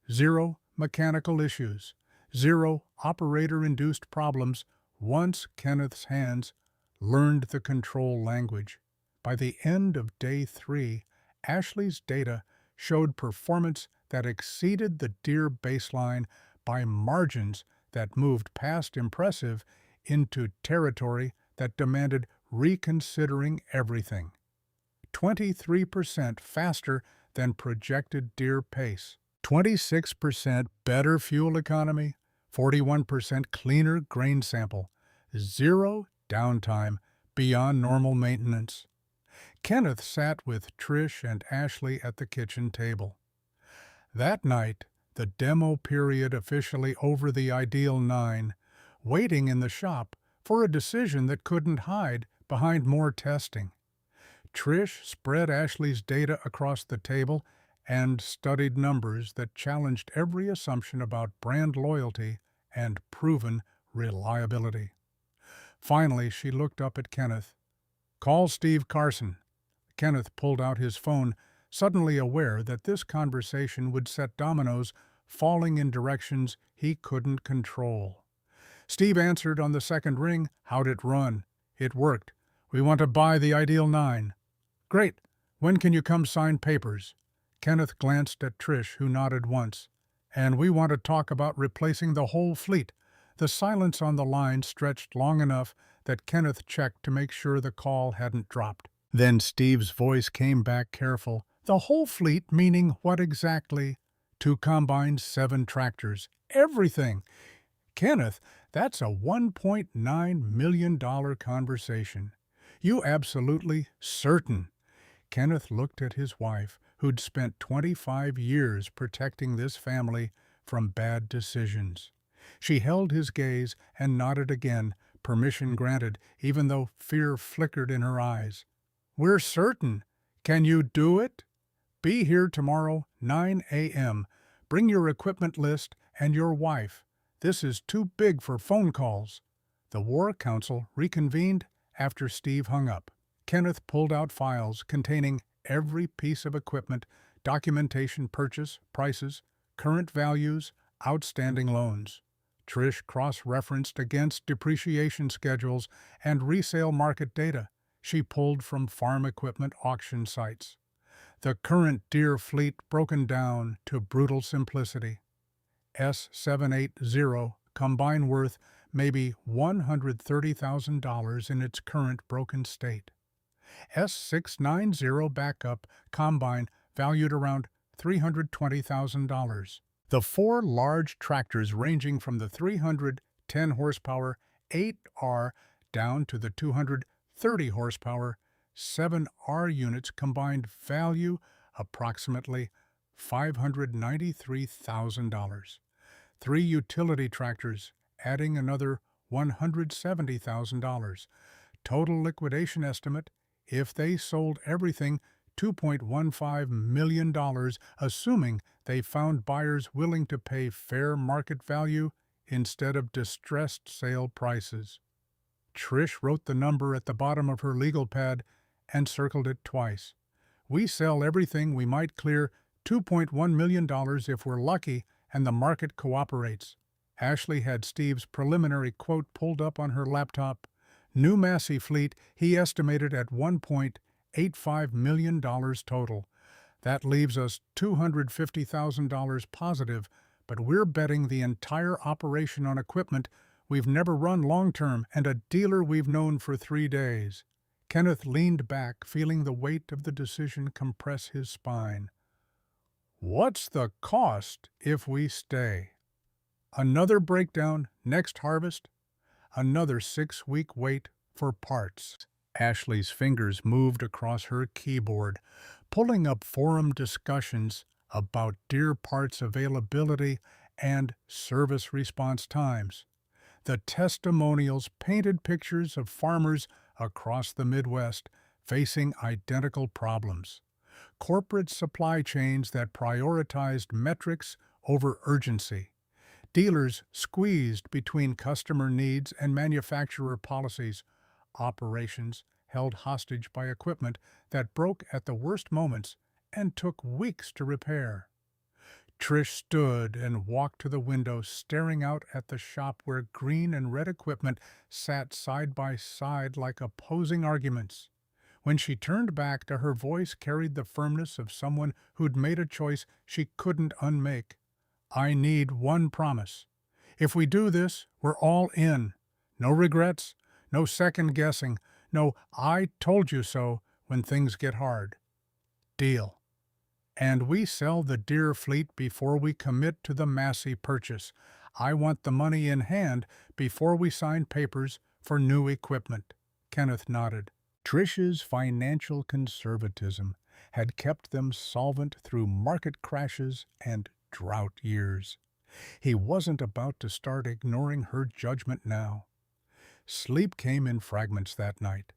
S1: 0 mechanical issues, 0 operator-induced problems once Kenneth's hands learned the control language. By the end of day 3, Ashley's data showed performance that exceeded the Deere baseline by margins that moved past impressive into territory that demanded reconsidering everything. 23% faster than projected Deere pace, 26% better fuel economy, 41% cleaner grain sample, 0 downtime beyond normal maintenance. Kenneth sat with Trish and Ashley at the kitchen table. That night, the demo period officially over the ideal 9, waiting in the shop for a decision that couldn't hide behind more testing. Trish spread Ashley's data across the table and studied numbers that challenged every assumption about brand loyalty and proven reliability. Finally, she looked up at Kenneth. "Call Steve Carson." Kenneth pulled out his phone, suddenly aware that this conversation would set dominoes falling in directions he couldn't control. Steve answered on the second ring. "How'd it run?" "It worked. We want to buy the ideal 9. "Great. When can you come sign papers?" Kenneth glanced at Trish, who nodded once. "And we want to talk about replacing the whole fleet." The silence on the line stretched long enough that Kenneth checked to make sure the call hadn't dropped. Then Steve's voice came back careful. "The whole fleet meaning what exactly?" "2 combines, 7 tractors. Everything." "Kenneth, that's a $1.9 million conversation." "You absolutely certain?" Kenneth looked at his wife, who'd spent 25 years protecting this family from bad decisions. She held his gaze and nodded again, permission granted, even though fear flickered in her eyes. "We're certain. Can you do it? Be here tomorrow, 9 a.m. Bring your equipment list and your wife. This is too big for phone calls." The War Council reconvened after Steve hung up. Kenneth pulled out files containing every piece of equipment, documentation, purchase, prices, current values, outstanding loans. Trish cross-referenced against depreciation schedules and resale market data she pulled from farm equipment auction sites. The current Deere fleet broken down to brutal simplicity. S780 combine worth maybe $130,000 in its current broken state. S690 backup combine valued around $320,000. The four large tractors ranging from the 310 horsepower 8R down to the 230 horsepower 7R units combined value approximately $593,000. Three utility tractors adding another $170,000. Total liquidation estimate, if they sold everything, $2.15 million, assuming they found buyers willing to pay fair market value instead of distressed sale prices. Trish wrote the number at the bottom of her legal pad and circled it twice. "We sell everything, we might clear $2.1 million if we're lucky and the market cooperates." Ashley had Steve's preliminary quote pulled up on her laptop. New Massey fleet he estimated at $1.85 million total. That leaves us $250,000 positive, but we're betting the entire operation on equipment we've never run long-term and a dealer we've known for 3 days. Kenneth leaned back, feeling the weight of the decision compress his spine. "What's the cost if we stay?" Another breakdown next harvest? Another 6-week wait for parts. Ashley's fingers moved across her keyboard, pulling up forum discussions about Deere parts availability and service response times. The testimonials painted pictures of farmers across the Midwest facing identical problems. Corporate supply chains that prioritized metrics over urgency. Dealers squeezed between customer needs and manufacturer policies. Operations held hostage by equipment that broke at the worst moments and took weeks to repair. Trish stood and walked to the window, staring out at the shop where green and red equipment sat side by side like opposing arguments. When she turned back, her voice carried the firmness of someone who'd made a choice she couldn't unmake. "I need one promise. If we do this, we're all in. No regrets, no second guessing, no 'I told you so' when things get hard. Deal. And we sell the Deere fleet before we commit to the Massey purchase. I want the money in hand before we sign papers for new equipment." Kenneth nodded. Trish's financial conservatism had kept them solvent through market crashes and drought years. He wasn't about to start ignoring her judgment now. Sleep came in fragments that night.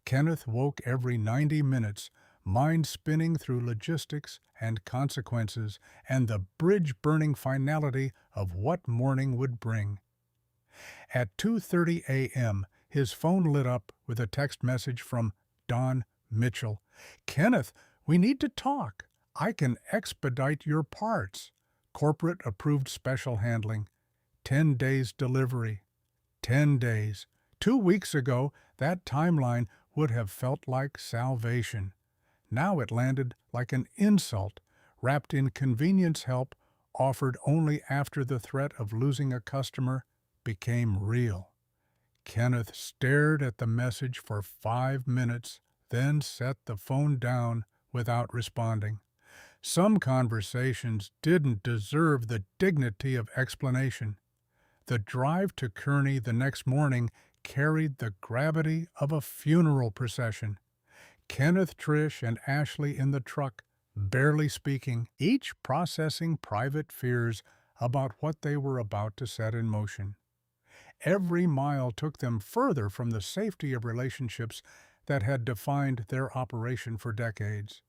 S1: Kenneth woke every 90 minutes, mind spinning through logistics and consequences and the bridge-burning finality of what morning would bring. At 2:30 a.m., his phone lit up with a text message from Don Mitchell. "Kenneth, we need to talk. I can expedite your parts. Corporate-approved special handling. 10 days delivery. 10 days. 2 weeks ago, that timeline would have felt like salvation. Now it landed like an insult, wrapped in convenience help offered only after the threat of losing a customer became real. Kenneth stared at the message for 5 minutes, then set the phone down without responding. Some conversations didn't deserve the dignity of explanation. The drive to Kearney the next morning carried the gravity of a funeral procession. Kenneth, Trish, and Ashley in the truck, barely speaking, each processing private fears about what they were about to set in motion. Every mile took them further from the safety of relationships that had defined their operation for decades.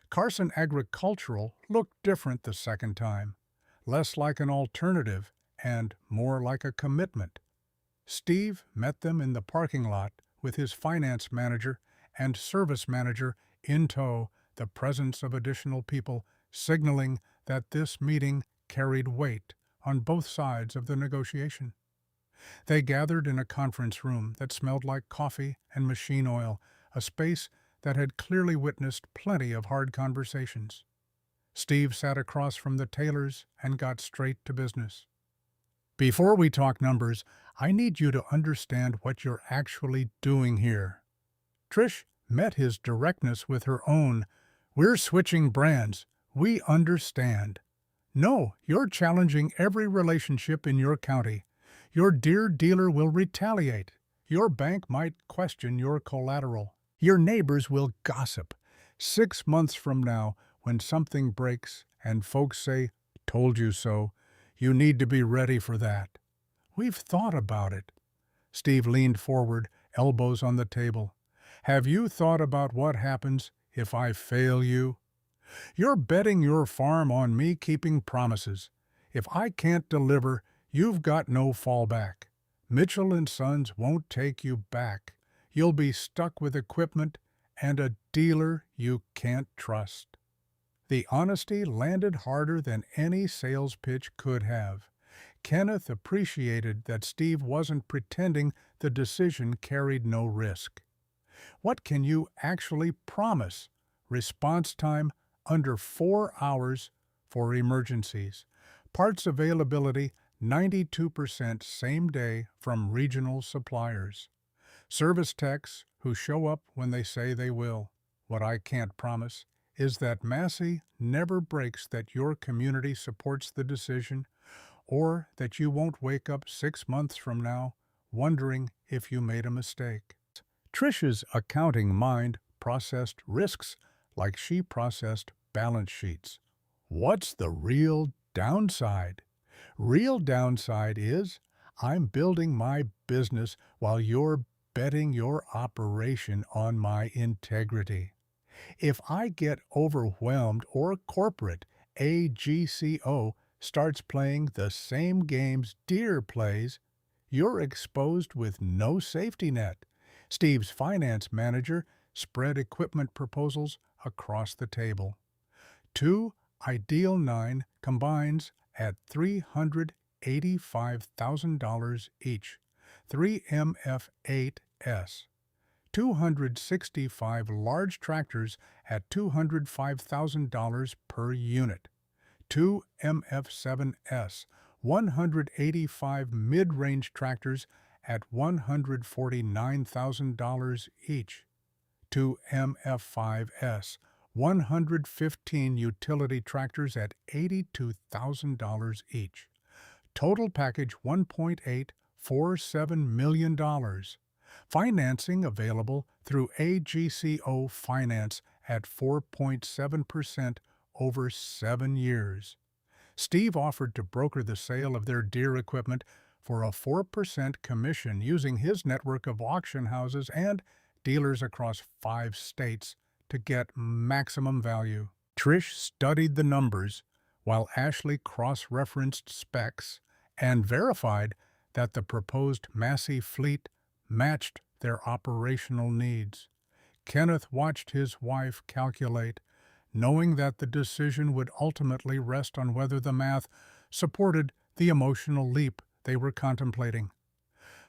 S1: Carson Agricultural looked different the second time, less like an alternative and more like a commitment. Steve met them in the parking lot with his finance manager and service manager in tow, the presence of additional people signaling that this meeting carried weight on both sides of the negotiation. They gathered in a conference room that smelled like coffee and machine oil, a space that had clearly witnessed plenty of hard conversations. Steve sat across from the Taylors and got straight to business. Before we talk numbers, I need you to understand what you're actually doing here. Trish met his directness with her own, "We're switching brands. We understand." No, you're challenging every relationship in your county. Your Deere dealer will retaliate. Your bank might question your collateral. Your neighbors will gossip. 6 months from now, when something breaks and folks say, "Told you so," you need to be ready for that. We've thought about it. Steve leaned forward, elbows on the table. Have you thought about what happens if I fail you? You're betting your farm on me keeping promises. If I can't deliver, you've got no fallback. Mitchell and Sons won't take you back. You'll be stuck with equipment and a dealer you can't trust. The honesty landed harder than any sales pitch could have. Kenneth appreciated that Steve wasn't pretending the decision carried no risk. What can you actually promise? Response time under 4 hours for emergencies. Parts availability 92% same day from regional suppliers. Service techs who show up when they say they will. What I can't promise is that Massey never breaks that your community supports the decision, or that you won't wake up 6 months from now wondering if you made a mistake. Trish's accounting mind processed risks like she processed balance sheets. What's the real downside? Real downside is I'm building my business while you're betting your operation on my integrity. If I get overwhelmed or corporate AGCO starts playing the same games Deere plays, you're exposed with no safety net. Steve's finance manager spread equipment proposals across the table. 2 Ideal 9 combines at $385,000 each. 3 MF8S. 265 large tractors at $205,000 per unit. 2 MF7S. 185 mid-range tractors at $149,000 each. 2 MF5S. 115 utility tractors at $82,000 each. Total package $1.847 million. Financing available through AGCO Finance at 4.7% over 7 years. Steve offered to broker the sale of their Deere equipment for a 4% commission using his network of auction houses and dealers across 5 states to get maximum value. Trish studied the numbers while Ashley cross-referenced specs and verified that the proposed Massey fleet matched their operational needs. Kenneth watched his wife calculate, knowing that the decision would ultimately rest on whether the math supported the emotional leap they were contemplating.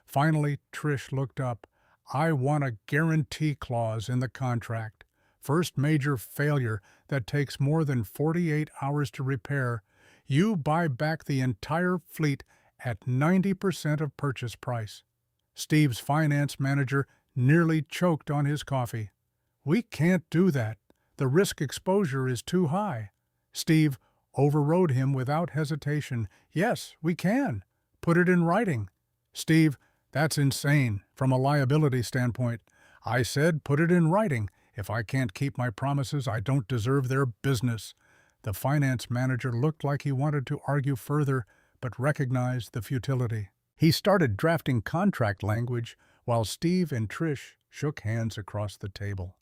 S1: Finally, Trish looked up. I want a guarantee clause in the contract. First major failure that takes more than 48 hours to repair, you buy back the entire fleet at 90% of purchase price. Steve's finance manager nearly choked on his coffee. We can't do that. The risk exposure is too high. Steve overrode him without hesitation. Yes, we can. Put it in writing. Steve, that's insane from a liability standpoint. I said put it in writing. If I can't keep my promises, I don't deserve their business. The finance manager looked like he wanted to argue further, but recognized the futility. He started drafting contract language while Steve and Trish shook hands across the table.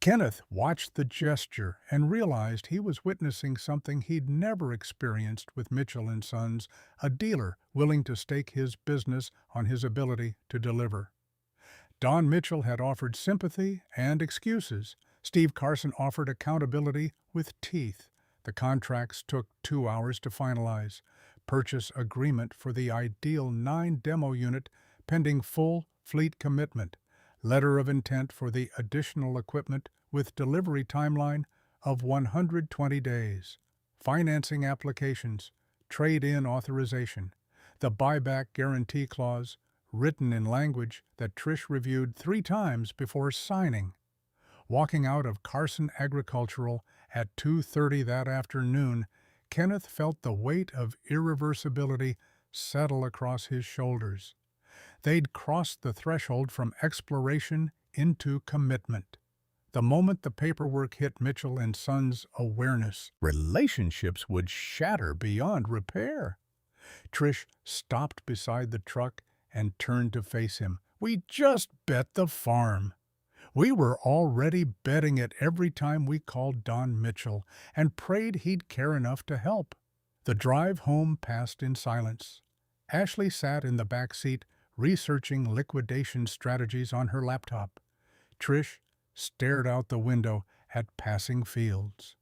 S1: Kenneth watched the gesture and realized he was witnessing something he'd never experienced with Mitchell and Sons, a dealer willing to stake his business on his ability to deliver. Don Mitchell had offered sympathy and excuses. Steve Carson offered accountability with teeth. The contracts took 2 hours to finalize. Purchase agreement for the ideal 9 demo unit pending full fleet commitment. Letter of intent for the additional equipment with delivery timeline of 120 days. Financing applications, trade-in authorization, the buyback guarantee clause, written in language that Trish reviewed 3 times before signing. Walking out of Carson Agricultural at 2:30 that afternoon, Kenneth felt the weight of irreversibility settle across his shoulders. They'd crossed the threshold from exploration into commitment. The moment the paperwork hit Mitchell and Sons' awareness, relationships would shatter beyond repair. Trish stopped beside the truck and turned to face him. "We just bet the farm. We were already betting it every time we called Don Mitchell and prayed he'd care enough to help." The drive home passed in silence. Ashley sat in the back seat, researching liquidation strategies on her laptop. Trish stared out the window at passing fields.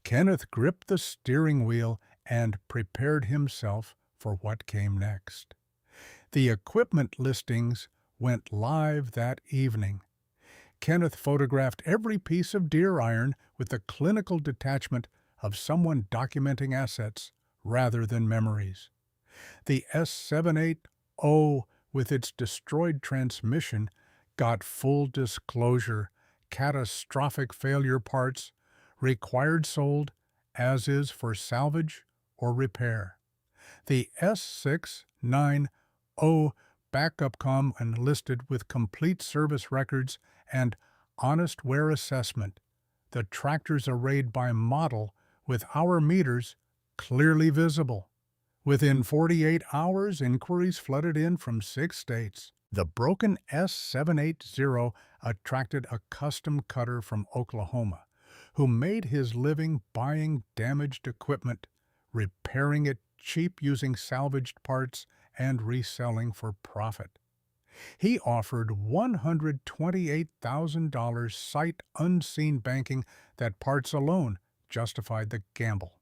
S1: Kenneth gripped the steering wheel and prepared himself for what came next. The equipment listings went live that evening. Kenneth photographed every piece of Deere iron with the clinical detachment of someone documenting assets rather than memories. The S78O, with its destroyed transmission, got full disclosure, catastrophic failure parts, required sold, as is for salvage or repair. The S69O backup com enlisted with complete service records and honest wear assessment. The tractors arrayed by model with hour meters clearly visible. Within 48 hours, inquiries flooded in from 6 states. The broken S780 attracted a custom cutter from Oklahoma, who made his living buying damaged equipment, repairing it cheap using salvaged parts, and reselling for profit. He offered $128,000 sight unseen banking that parts alone justified the gamble.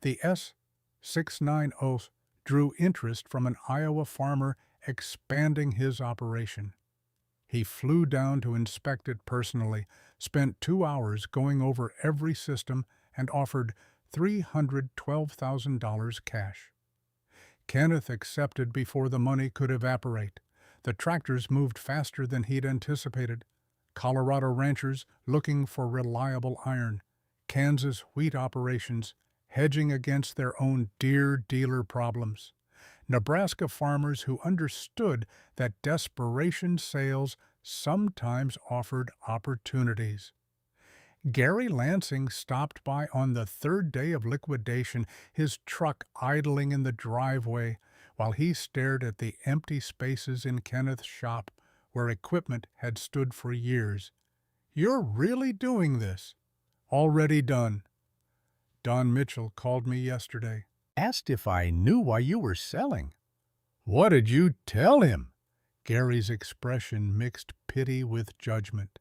S1: The S690 drew interest from an Iowa farmer expanding his operation. He flew down to inspect it personally, spent 2 hours going over every system, and offered $312,000 cash. Kenneth accepted before the money could evaporate. The tractors moved faster than he'd anticipated. Colorado ranchers looking for reliable iron. Kansas wheat operations hedging against their own Deere dealer problems. Nebraska farmers who understood that desperation sales sometimes offered opportunities. Gary Lansing stopped by on the 3rd day of liquidation, his truck idling in the driveway, while he stared at the empty spaces in Kenneth's shop where equipment had stood for years. "You're really doing this?" "Already done. Don Mitchell called me yesterday. Asked if I knew why you were selling." "What did you tell him?" Gary's expression mixed pity with judgment.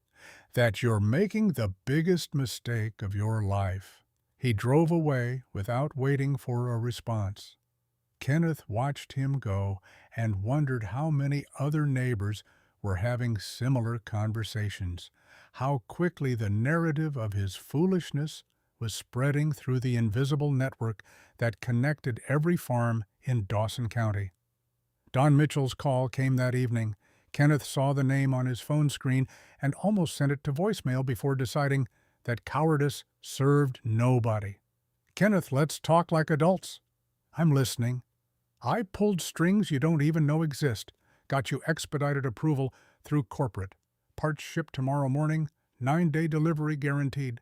S1: "That you're making the biggest mistake of your life." He drove away without waiting for a response. Kenneth watched him go and wondered how many other neighbors were having similar conversations, how quickly the narrative of his foolishness was spreading through the invisible network that connected every farm in Dawson County. Don Mitchell's call came that evening. Kenneth saw the name on his phone screen and almost sent it to voicemail before deciding that cowardice served nobody. "Kenneth, let's talk like adults." "I'm listening." "I pulled strings you don't even know exist. Got you expedited approval through corporate. Parts shipped tomorrow morning, 9-day delivery guaranteed.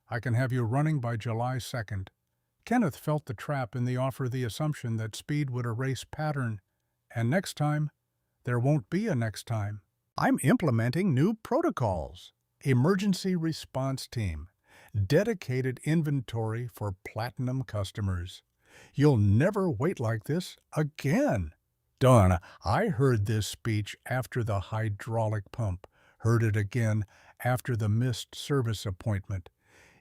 S1: I can have you running by July 2nd. Kenneth felt the trap in the offer, the assumption that speed would erase pattern. And next time, there won't be a next time. I'm implementing new protocols. Emergency response team. Dedicated inventory for platinum customers. You'll never wait like this again. Donna, I heard this speech after the hydraulic pump, heard it again after the missed service appointment.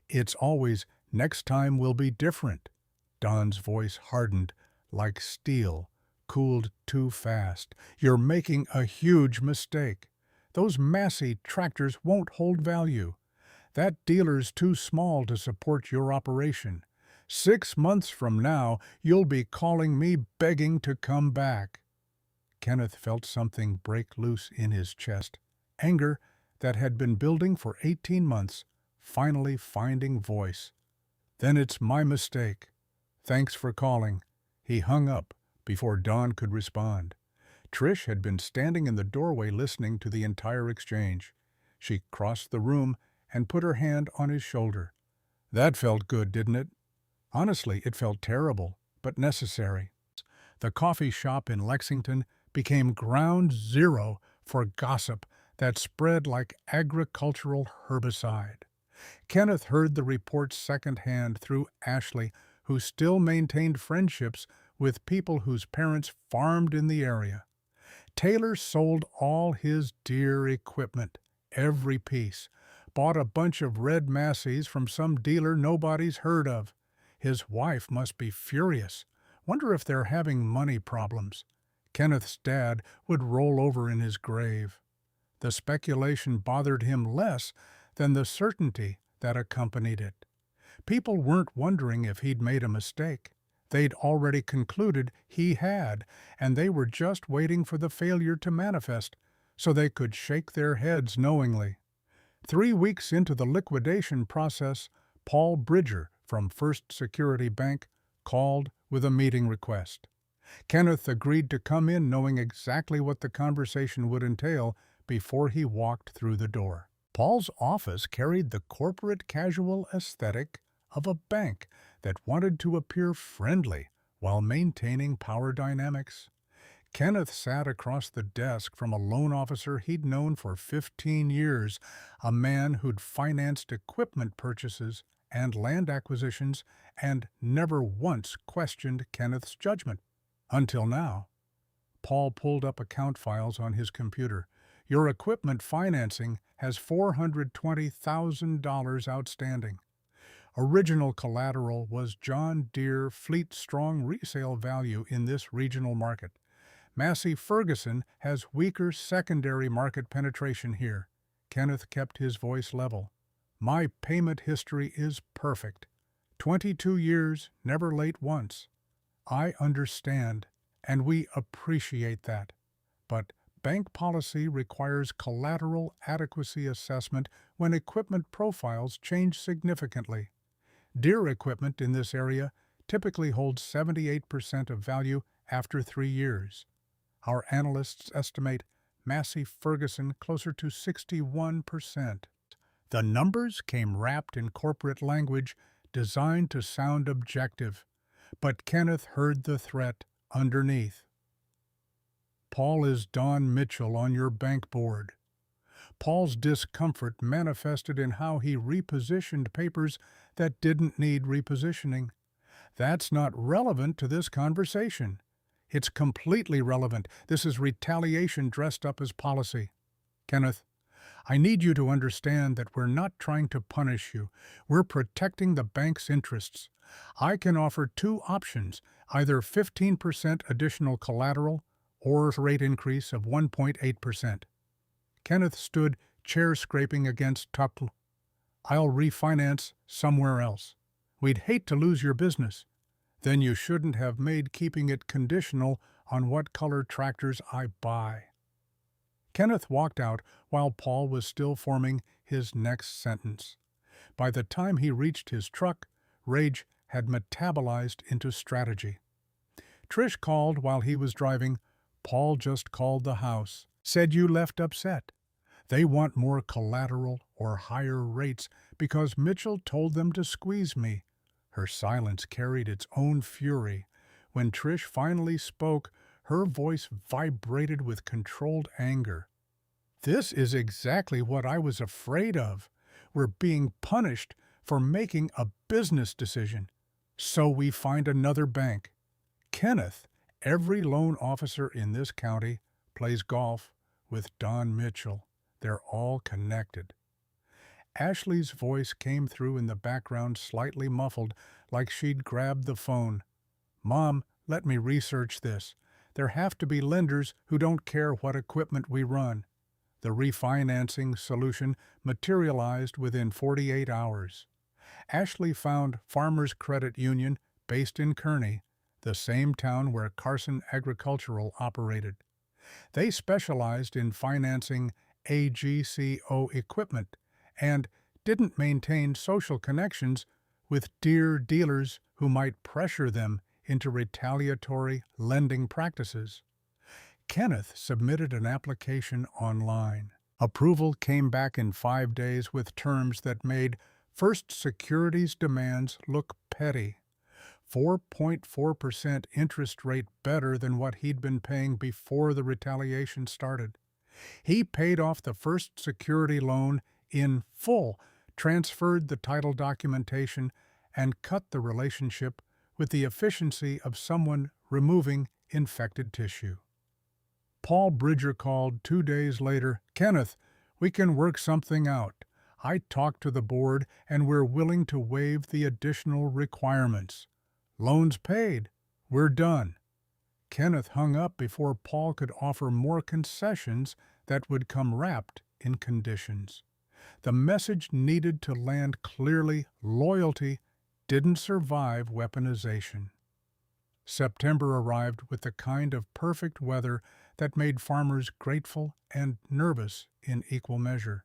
S1: It's always, next time will be different. Don's voice hardened like steel, cooled too fast. You're making a huge mistake. Those Massey tractors won't hold value. That dealer's too small to support your operation. 6 months from now, you'll be calling me begging to come back. Kenneth felt something break loose in his chest. Anger that had been building for 18 months, finally finding voice. Then it's my mistake. Thanks for calling. He hung up before Don could respond. Trish had been standing in the doorway listening to the entire exchange. She crossed the room and put her hand on his shoulder. That felt good, didn't it? Honestly, it felt terrible, but necessary. The coffee shop in Lexington became ground zero for gossip that spread like agricultural herbicide. Kenneth heard the reports secondhand through Ashley, who still maintained friendships with people whose parents farmed in the area. Taylor sold all his Deere equipment, every piece, bought a bunch of red Masseys from some dealer nobody's heard of. His wife must be furious. Wonder if they're having money problems. Kenneth's dad would roll over in his grave. The speculation bothered him less than the certainty that accompanied it. People weren't wondering if he'd made a mistake. They'd already concluded he had, and they were just waiting for the failure to manifest so they could shake their heads knowingly. 3 weeks into the liquidation process, Paul Bridger from First Security Bank called with a meeting request. Kenneth agreed to come in knowing exactly what the conversation would entail before he walked through the door. Paul's office carried the corporate casual aesthetic of a bank that wanted to appear friendly while maintaining power dynamics. Kenneth sat across the desk from a loan officer he'd known for 15 years, a man who'd financed equipment purchases and land acquisitions and never once questioned Kenneth's judgment. Until now. Paul pulled up account files on his computer. Your equipment financing has $420,000 outstanding. Original collateral was John Deere Fleet strong resale value in this regional market. Massey Ferguson has weaker secondary market penetration here. Kenneth kept his voice level. My payment history is perfect. 22 years, never late once. I understand, and we appreciate that. But bank policy requires collateral adequacy assessment when equipment profiles change significantly. Deere equipment in this area typically holds 78% of value after 3 years. Our analysts estimate Massey Ferguson closer to 61%. The numbers came wrapped in corporate language designed to sound objective, but Kenneth heard the threat underneath. Paul is Don Mitchell on your bank board. Paul's discomfort manifested in how he repositioned papers that didn't need repositioning. That's not relevant to this conversation. It's completely relevant. This is retaliation dressed up as policy. Kenneth, I need you to understand that we're not trying to punish you. We're protecting the bank's interests. I can offer 2 options, either 15% additional collateral or a rate increase of 1.8%. Kenneth stood chair-scraping against Tuckle. I'll refinance somewhere else. We'd hate to lose your business. Then you shouldn't have made keeping it conditional on what color tractors I buy. Kenneth walked out while Paul was still forming his next sentence. By the time he reached his truck, rage had metabolized into strategy. Trish called while he was driving. Paul just called the house. Said you left upset. They want more collateral or higher rates because Mitchell told them to squeeze me. Her silence carried its own fury. When Trish finally spoke, her voice vibrated with controlled anger. This is exactly what I was afraid of. We're being punished for making a business decision. So we find another bank. Kenneth, every loan officer in this county, plays golf with Don Mitchell. They're all connected. Ashley's voice came through in the background, slightly muffled, like she'd grabbed the phone. "Mom, let me research this. There have to be lenders who don't care what equipment we run." The refinancing solution materialized within 48 hours. Ashley found Farmers Credit Union, based in Kearney, the same town where Carson Agricultural operated. They specialized in financing AGCO equipment and didn't maintain social connections with Deere dealers who might pressure them into retaliatory lending practices. Kenneth submitted an application online. Approval came back in 5 days with terms that made First Security's demands look petty. 4.4% interest rate, better than what he'd been paying before the retaliation started. He paid off the First Security loan in full, transferred the title documentation, and cut the relationship with the efficiency of someone removing infected tissue. Paul Bridger called 2 days later. "Kenneth, we can work something out. I talked to the board and we're willing to waive the additional requirements. Loans paid. We're done." Kenneth hung up before Paul could offer more concessions that would come wrapped in conditions. The message needed to land clearly. Loyalty didn't survive weaponization. September arrived with the kind of perfect weather that made farmers grateful and nervous in equal measure.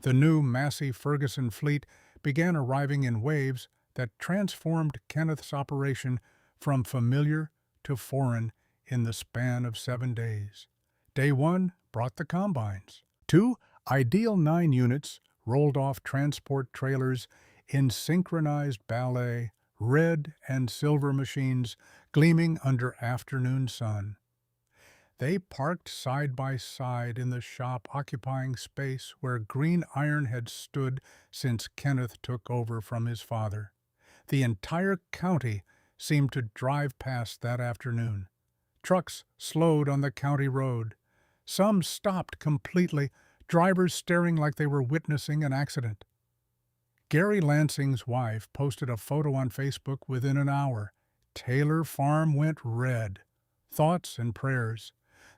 S1: The new Massey Ferguson fleet began arriving in waves that transformed Kenneth's operation from familiar to foreign in the span of 7 days. Day 1 brought the combines. 2 Ideal 9 units rolled off transport trailers in synchronized ballet, red and silver machines gleaming under afternoon sun. They parked side by side in the shop, occupying space where green iron had stood since Kenneth took over from his father. The entire county seemed to drive past that afternoon. Trucks slowed on the county road. Some stopped completely, drivers staring like they were witnessing an accident. Gary Lansing's wife posted a photo on Facebook within an hour. "Taylor Farm went red. Thoughts and prayers."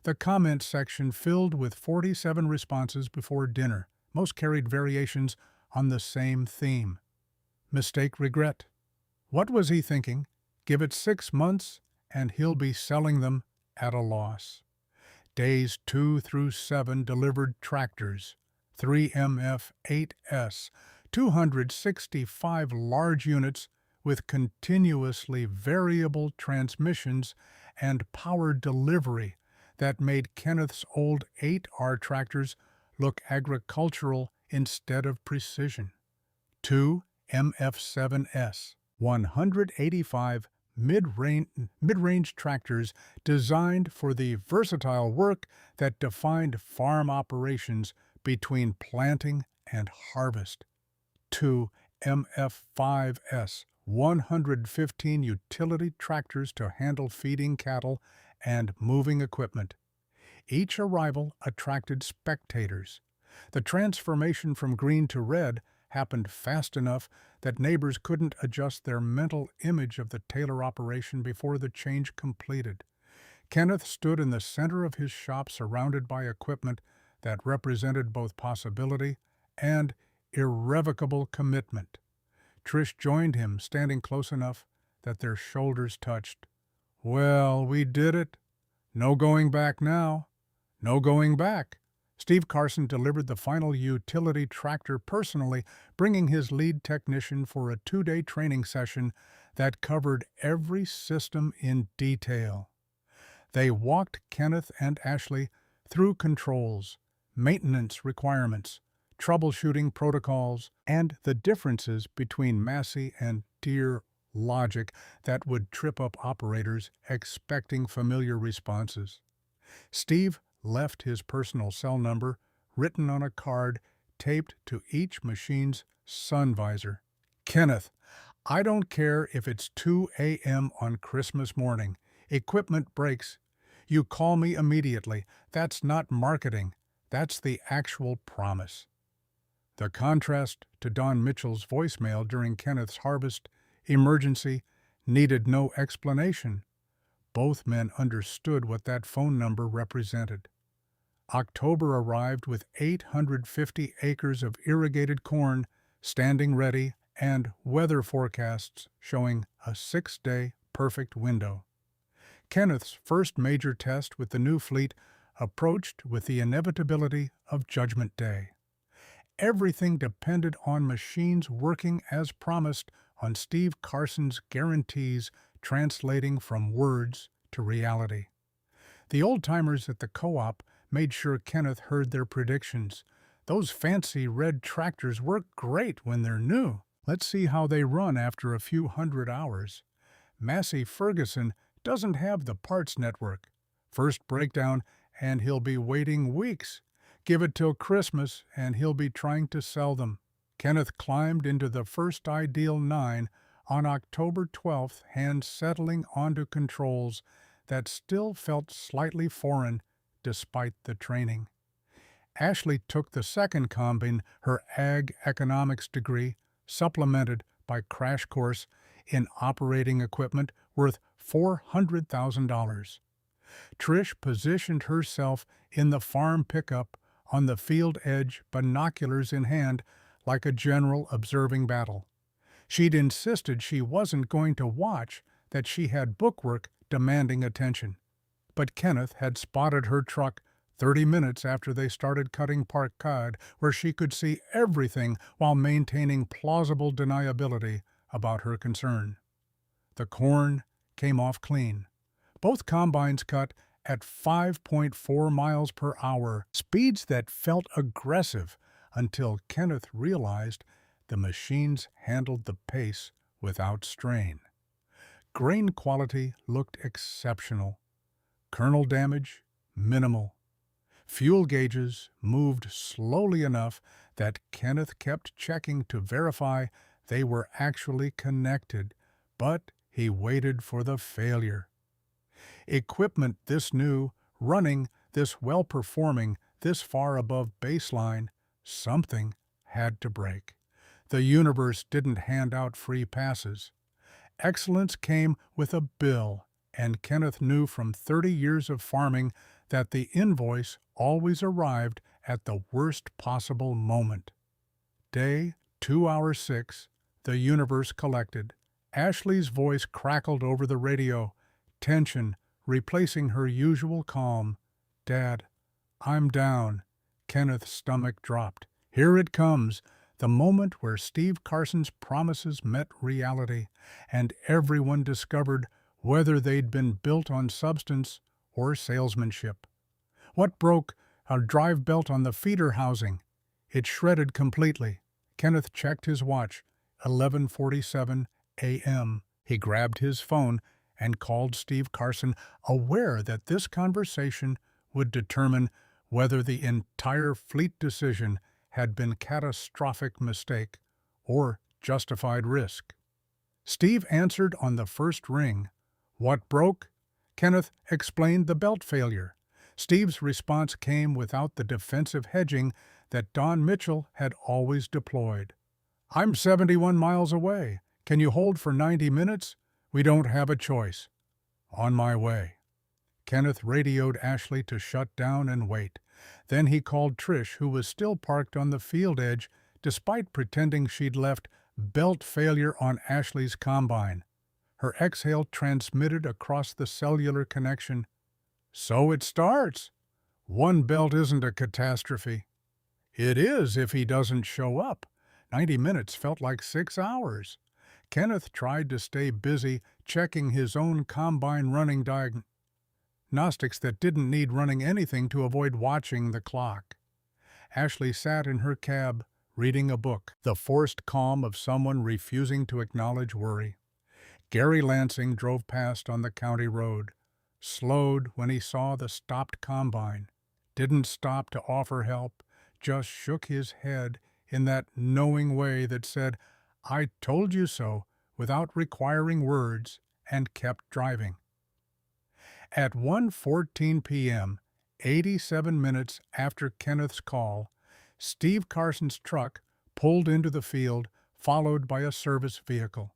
S1: The comment section filled with 47 responses before dinner. Most carried variations on the same theme. Mistake, regret. What was he thinking? Give it 6 months and he'll be selling them at a loss. Days 2 through 7 delivered tractors, 3MF8S, 265 large units with continuously variable transmissions and power delivery that made Kenneth's old 8R tractors look agricultural instead of precision. 2 MF7S, 185 mid-range tractors designed for the versatile work that defined farm operations between planting and harvest. 2 MF5S, 115 utility tractors to handle feeding cattle and moving equipment. Each arrival attracted spectators. The transformation from green to red happened fast enough that neighbors couldn't adjust their mental image of the Taylor operation before the change completed. Kenneth stood in the center of his shop, surrounded by equipment that represented both possibility and irrevocable commitment. Trish joined him, standing close enough that their shoulders touched. "Well, we did it. No going back now. No going back." Steve Carson delivered the final utility tractor personally, bringing his lead technician for a 2-day training session that covered every system in detail. They walked Kenneth and Ashley through controls, maintenance requirements, troubleshooting protocols, and the differences between Massey and Deere logic that would trip up operators expecting familiar responses. Steve left his personal cell number written on a card taped to each machine's sun visor. Kenneth, I don't care if it's 2 a.m. on Christmas morning. Equipment breaks. You call me immediately. That's not marketing. That's the actual promise. The contrast to Don Mitchell's voicemail during Kenneth's harvest emergency needed no explanation. Both men understood what that phone number represented. October arrived with 850 acres of irrigated corn standing ready and weather forecasts showing a 6-day perfect window. Kenneth's first major test with the new fleet approached with the inevitability of Judgment Day. Everything depended on machines working as promised, on Steve Carson's guarantees translating from words to reality. The old-timers at the co-op made sure Kenneth heard their predictions. Those fancy red tractors work great when they're new. Let's see how they run after a few hundred hours. Massey Ferguson doesn't have the parts network. First breakdown, and he'll be waiting weeks. Give it till Christmas, and he'll be trying to sell them. Kenneth climbed into the first Ideal 9 on October 12th, hands settling onto controls that still felt slightly foreign despite the training. Ashley took the second combine, her ag economics degree, supplemented by crash course in operating equipment worth $400,000. Trish positioned herself in the farm pickup on the field edge, binoculars in hand, like a general observing battle. She'd insisted she wasn't going to watch, that she had bookwork demanding attention. But Kenneth had spotted her truck 30 minutes after they started cutting park cod, where she could see everything while maintaining plausible deniability about her concern. The corn came off clean. Both combines cut at 5.4 miles per hour, speeds that felt aggressive until Kenneth realized the machines handled the pace without strain. Grain quality looked exceptional. Kernel damage, minimal. Fuel gauges moved slowly enough that Kenneth kept checking to verify they were actually connected, but he waited for the failure. Equipment this new, running, this well-performing, this far above baseline, something had to break. The universe didn't hand out free passes. Excellence came with a bill, and Kenneth knew from 30 years of farming that the invoice always arrived at the worst possible moment. Day 2 hours 6, the universe collected. Ashley's voice crackled over the radio, tension replacing her usual calm. "Dad, I'm down." Kenneth's stomach dropped. Here it comes, the moment where Steve Carson's promises met reality, and everyone discovered whether they'd been built on substance or salesmanship. What broke? A drive belt on the feeder housing. It shredded completely. Kenneth checked his watch. 11:47 a.m. He grabbed his phone and called Steve Carson, aware that this conversation would determine whether the entire fleet decision had been catastrophic mistake or justified risk. Steve answered on the first ring. What broke? Kenneth explained the belt failure. Steve's response came without the defensive hedging that Don Mitchell had always deployed. I'm 71 miles away. Can you hold for 90 minutes? We don't have a choice. On my way. Kenneth radioed Ashley to shut down and wait. Then he called Trish, who was still parked on the field edge, despite pretending she'd left belt failure on Ashley's combine. Her exhale transmitted across the cellular connection. So it starts. One belt isn't a catastrophe. It is if he doesn't show up. 90 minutes felt like 6 hours. Kenneth tried to stay busy checking his own combine running diagnostics that didn't need running anything to avoid watching the clock. Ashley sat in her cab, reading a book, the forced calm of someone refusing to acknowledge worry. Gary Lansing drove past on the county road, slowed when he saw the stopped combine, didn't stop to offer help, just shook his head in that knowing way that said, "I told you so," without requiring words, and kept driving. At 1:14 p.m., 87 minutes after Kenneth's call, Steve Carson's truck pulled into the field, followed by a service vehicle.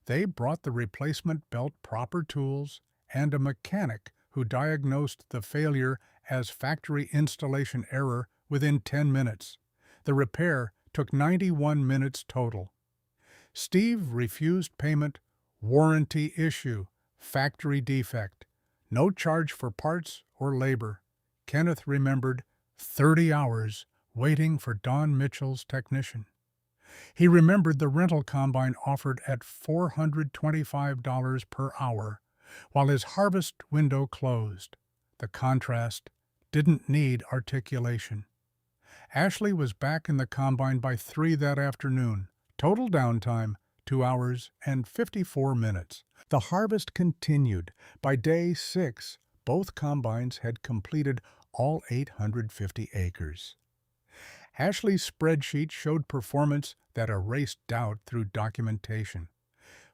S1: They brought the replacement belt proper tools and a mechanic who diagnosed the failure as factory installation error within 10 minutes. The repair took 91 minutes total. Steve refused payment, warranty issue, factory defect. No charge for parts or labor. Kenneth remembered 30 hours waiting for Don Mitchell's technician. He remembered the rental combine offered at $425 per hour, while his harvest window closed. The contrast didn't need articulation. Ashley was back in the combine by 3 that afternoon. Total downtime, 2 hours and 54 minutes. The harvest continued. By day 6, both combines had completed all 850 acres. Ashley's spreadsheet showed performance that erased doubt through documentation.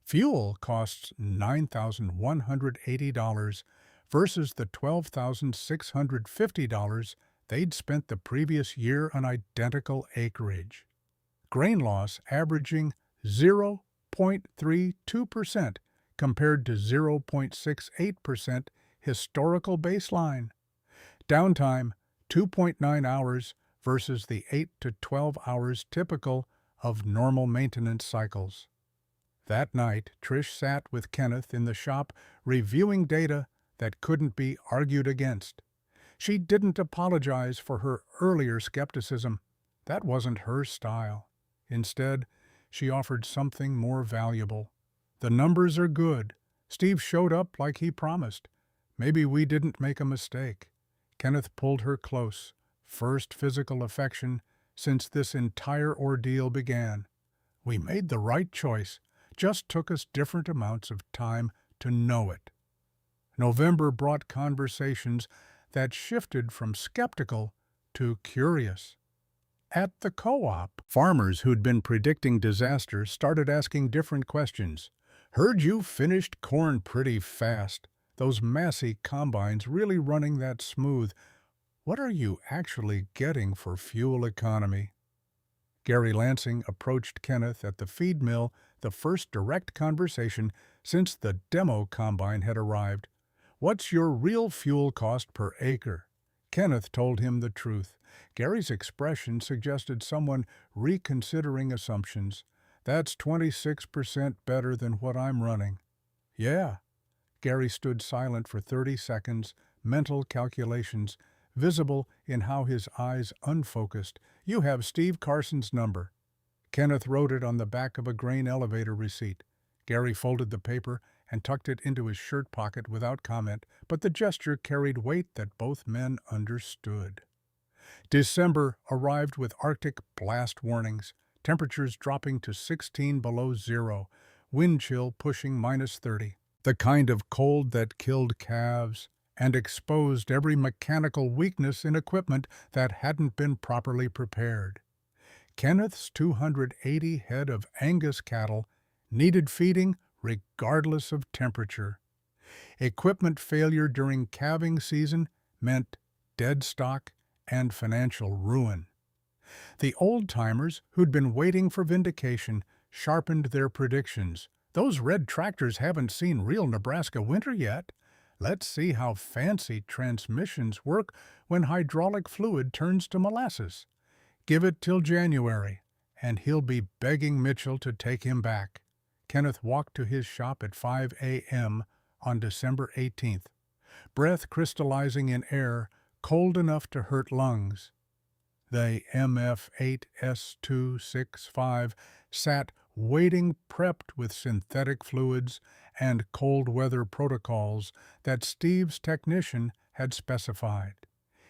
S1: Fuel costs $9,180 versus the $12,650 they'd spent the previous year on identical acreage. Grain loss averaging 0.32% compared to 0.68% historical baseline. Downtime 2.9 hours versus the 8 to 12 hours typical of normal maintenance cycles. That night, Trish sat with Kenneth in the shop reviewing data that couldn't be argued against. She didn't apologize for her earlier skepticism. That wasn't her style. Instead, she offered something more valuable. The numbers are good. Steve showed up like he promised. Maybe we didn't make a mistake. Kenneth pulled her close. First physical affection since this entire ordeal began. We made the right choice. Just took us different amounts of time to know it. November brought conversations that shifted from skeptical to curious. At the co-op, farmers who'd been predicting disaster started asking different questions. "Heard you finished corn pretty fast. Those Massey combines really running that smooth. What are you actually getting for fuel economy?" Gary Lansing approached Kenneth at the feed mill, the first direct conversation since the demo combine had arrived. "What's your real fuel cost per acre?" Kenneth told him the truth. Gary's expression suggested someone reconsidering assumptions. "That's 26% better than what I'm running." "Yeah." Gary stood silent for 30 seconds, mental calculations visible in how his eyes unfocused. "You have Steve Carson's number." Kenneth wrote it on the back of a grain elevator receipt. Gary folded the paper and tucked it into his shirt pocket without comment, but the gesture carried weight that both men understood. December arrived with Arctic blast warnings, temperatures dropping to 16 below zero, wind chill pushing -30. The kind of cold that killed calves and exposed every mechanical weakness in equipment that hadn't been properly prepared. Kenneth's 280 head of Angus cattle needed feeding regardless of temperature. Equipment failure during calving season meant dead stock and financial ruin. The old-timers who'd been waiting for vindication sharpened their predictions. "Those red tractors haven't seen real Nebraska winter yet. Let's see how fancy transmissions work when hydraulic fluid turns to molasses. Give it till January, and he'll be begging Mitchell to take him back." Kenneth walked to his shop at 5 a.m. on December 18th, breath crystallizing in air cold enough to hurt lungs. The MF8S265 sat waiting, prepped with synthetic fluids and cold weather protocols that Steve's technician had specified.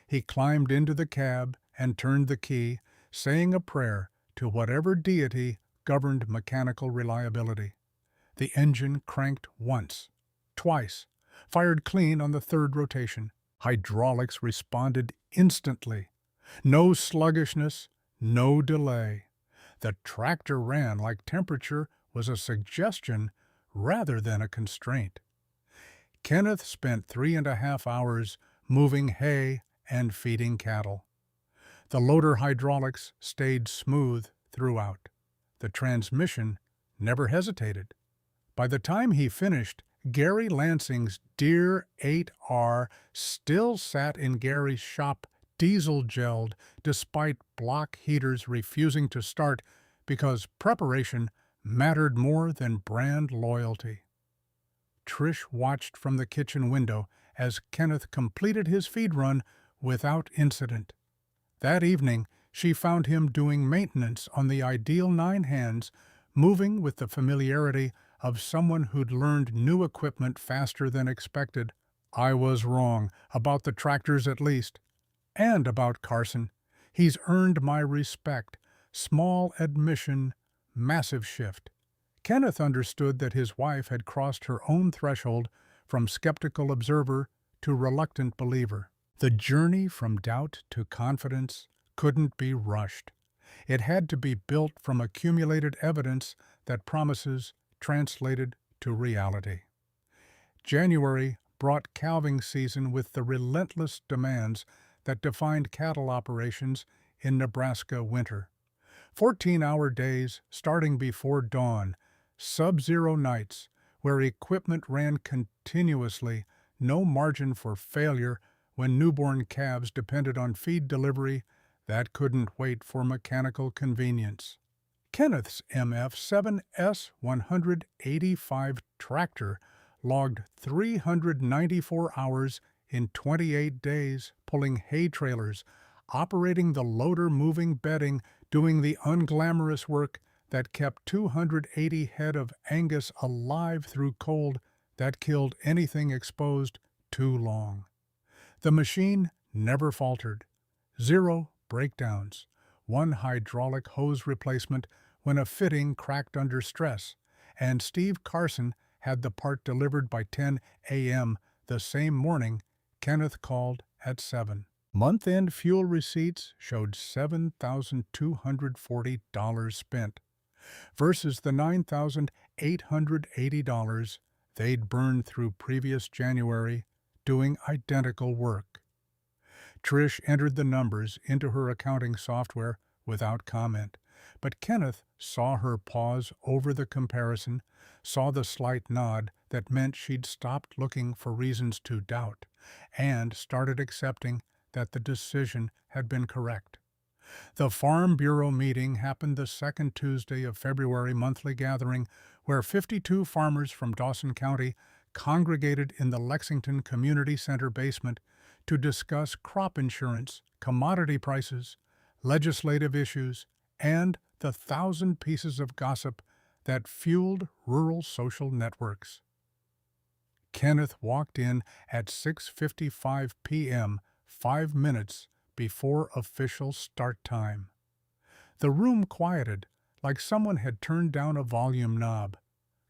S1: He climbed into the cab, and turned the key, saying a prayer to whatever deity governed mechanical reliability. The engine cranked once, twice, fired clean on the third rotation. Hydraulics responded instantly. No sluggishness, no delay. The tractor ran like temperature was a suggestion rather than a constraint. Kenneth spent 3.5 hours moving hay and feeding cattle. The loader hydraulics stayed smooth throughout. The transmission never hesitated. By the time he finished, Gary Lansing's Deere 8R still sat in Gary's shop, diesel-gelled, despite block heaters refusing to start because preparation mattered more than brand loyalty. Trish watched from the kitchen window as Kenneth completed his feed run without incident. That evening, she found him doing maintenance on the ideal 9 hands, moving with the familiarity of someone who'd learned new equipment faster than expected. I was wrong, about the tractors at least. And about Carson. He's earned my respect. Small admission, massive shift. Kenneth understood that his wife had crossed her own threshold from skeptical observer to reluctant believer. The journey from doubt to confidence couldn't be rushed. It had to be built from accumulated evidence that promises translated to reality. January brought calving season with the relentless demands that defined cattle operations in Nebraska winter. 14-hour days starting before dawn, sub-zero nights where equipment ran continuously, no margin for failure when newborn calves depended on feed delivery that couldn't wait for mechanical convenience. Kenneth's MF7S 185 tractor logged 394 hours in 28 days, pulling hay trailers, operating the loader, moving bedding, doing the unglamorous work that kept 280 head of Angus alive through cold that killed anything exposed too long. The machine never faltered. 0 breakdowns. 1 hydraulic hose replacement when a fitting cracked under stress, and Steve Carson had the part delivered by 10 a.m. the same morning. Kenneth called at 7. Month-end fuel receipts showed $7,240 spent versus the $9,880 they'd burned through previous January doing identical work. Trish entered the numbers into her accounting software without comment, but Kenneth saw her pause over the comparison, saw the slight nod that meant she'd stopped looking for reasons to doubt, and started accepting that the decision had been correct. The Farm Bureau meeting happened the second Tuesday of February monthly gathering where 52 farmers from Dawson County congregated in the Lexington Community Center basement to discuss crop insurance, commodity prices, legislative issues, and the 1,000 pieces of gossip that fueled rural social networks. Kenneth walked in at 6:55 p.m., 5 minutes before official start time. The room quieted, like someone had turned down a volume knob.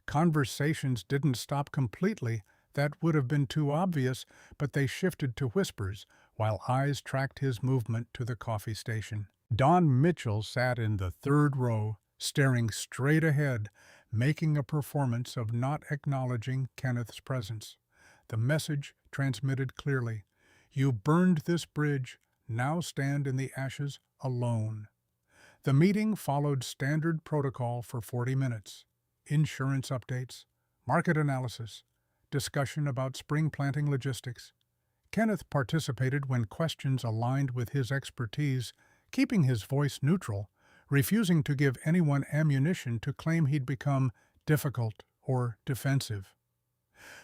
S1: Conversations didn't stop completely, that would have been too obvious, but they shifted to whispers, while eyes tracked his movement to the coffee station. Don Mitchell sat in the third row, staring straight ahead, making a performance of not acknowledging Kenneth's presence. The message transmitted clearly: "You burned this bridge, now stand in the ashes alone." The meeting followed standard protocol for 40 minutes. Insurance updates, market analysis, discussion about spring planting logistics. Kenneth participated when questions aligned with his expertise, keeping his voice neutral, refusing to give anyone ammunition to claim he'd become difficult or defensive.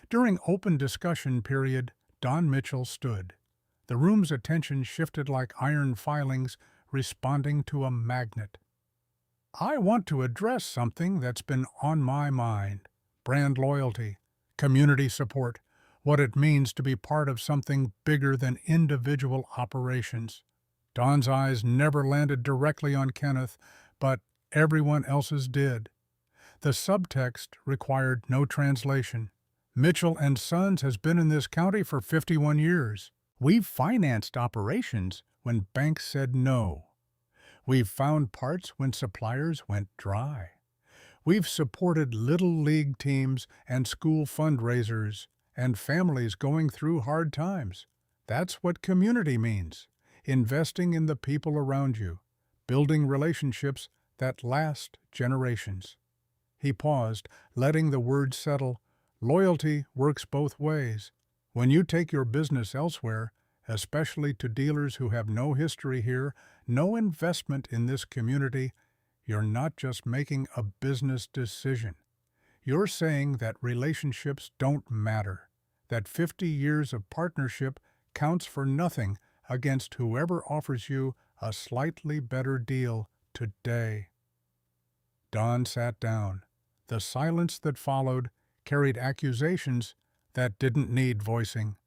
S1: During open discussion period, Don Mitchell stood. The room's attention shifted like iron filings responding to a magnet. "I want to address something that's been on my mind: brand loyalty, community support, what it means to be part of something bigger than individual operations." Don's eyes never landed directly on Kenneth, but everyone else's did. The subtext required no translation. Mitchell and Sons has been in this county for 51 years. We've financed operations when banks said no. We've found parts when suppliers went dry. We've supported little league teams and school fundraisers and families going through hard times. That's what community means. Investing in the people around you, building relationships that last generations. He paused, letting the words settle. Loyalty works both ways. When you take your business elsewhere, especially to dealers who have no history here, no investment in this community, you're not just making a business decision. You're saying that relationships don't matter, that 50 years of partnership counts for nothing against whoever offers you a slightly better deal today. Don sat down. The silence that followed carried accusations that didn't need voicing.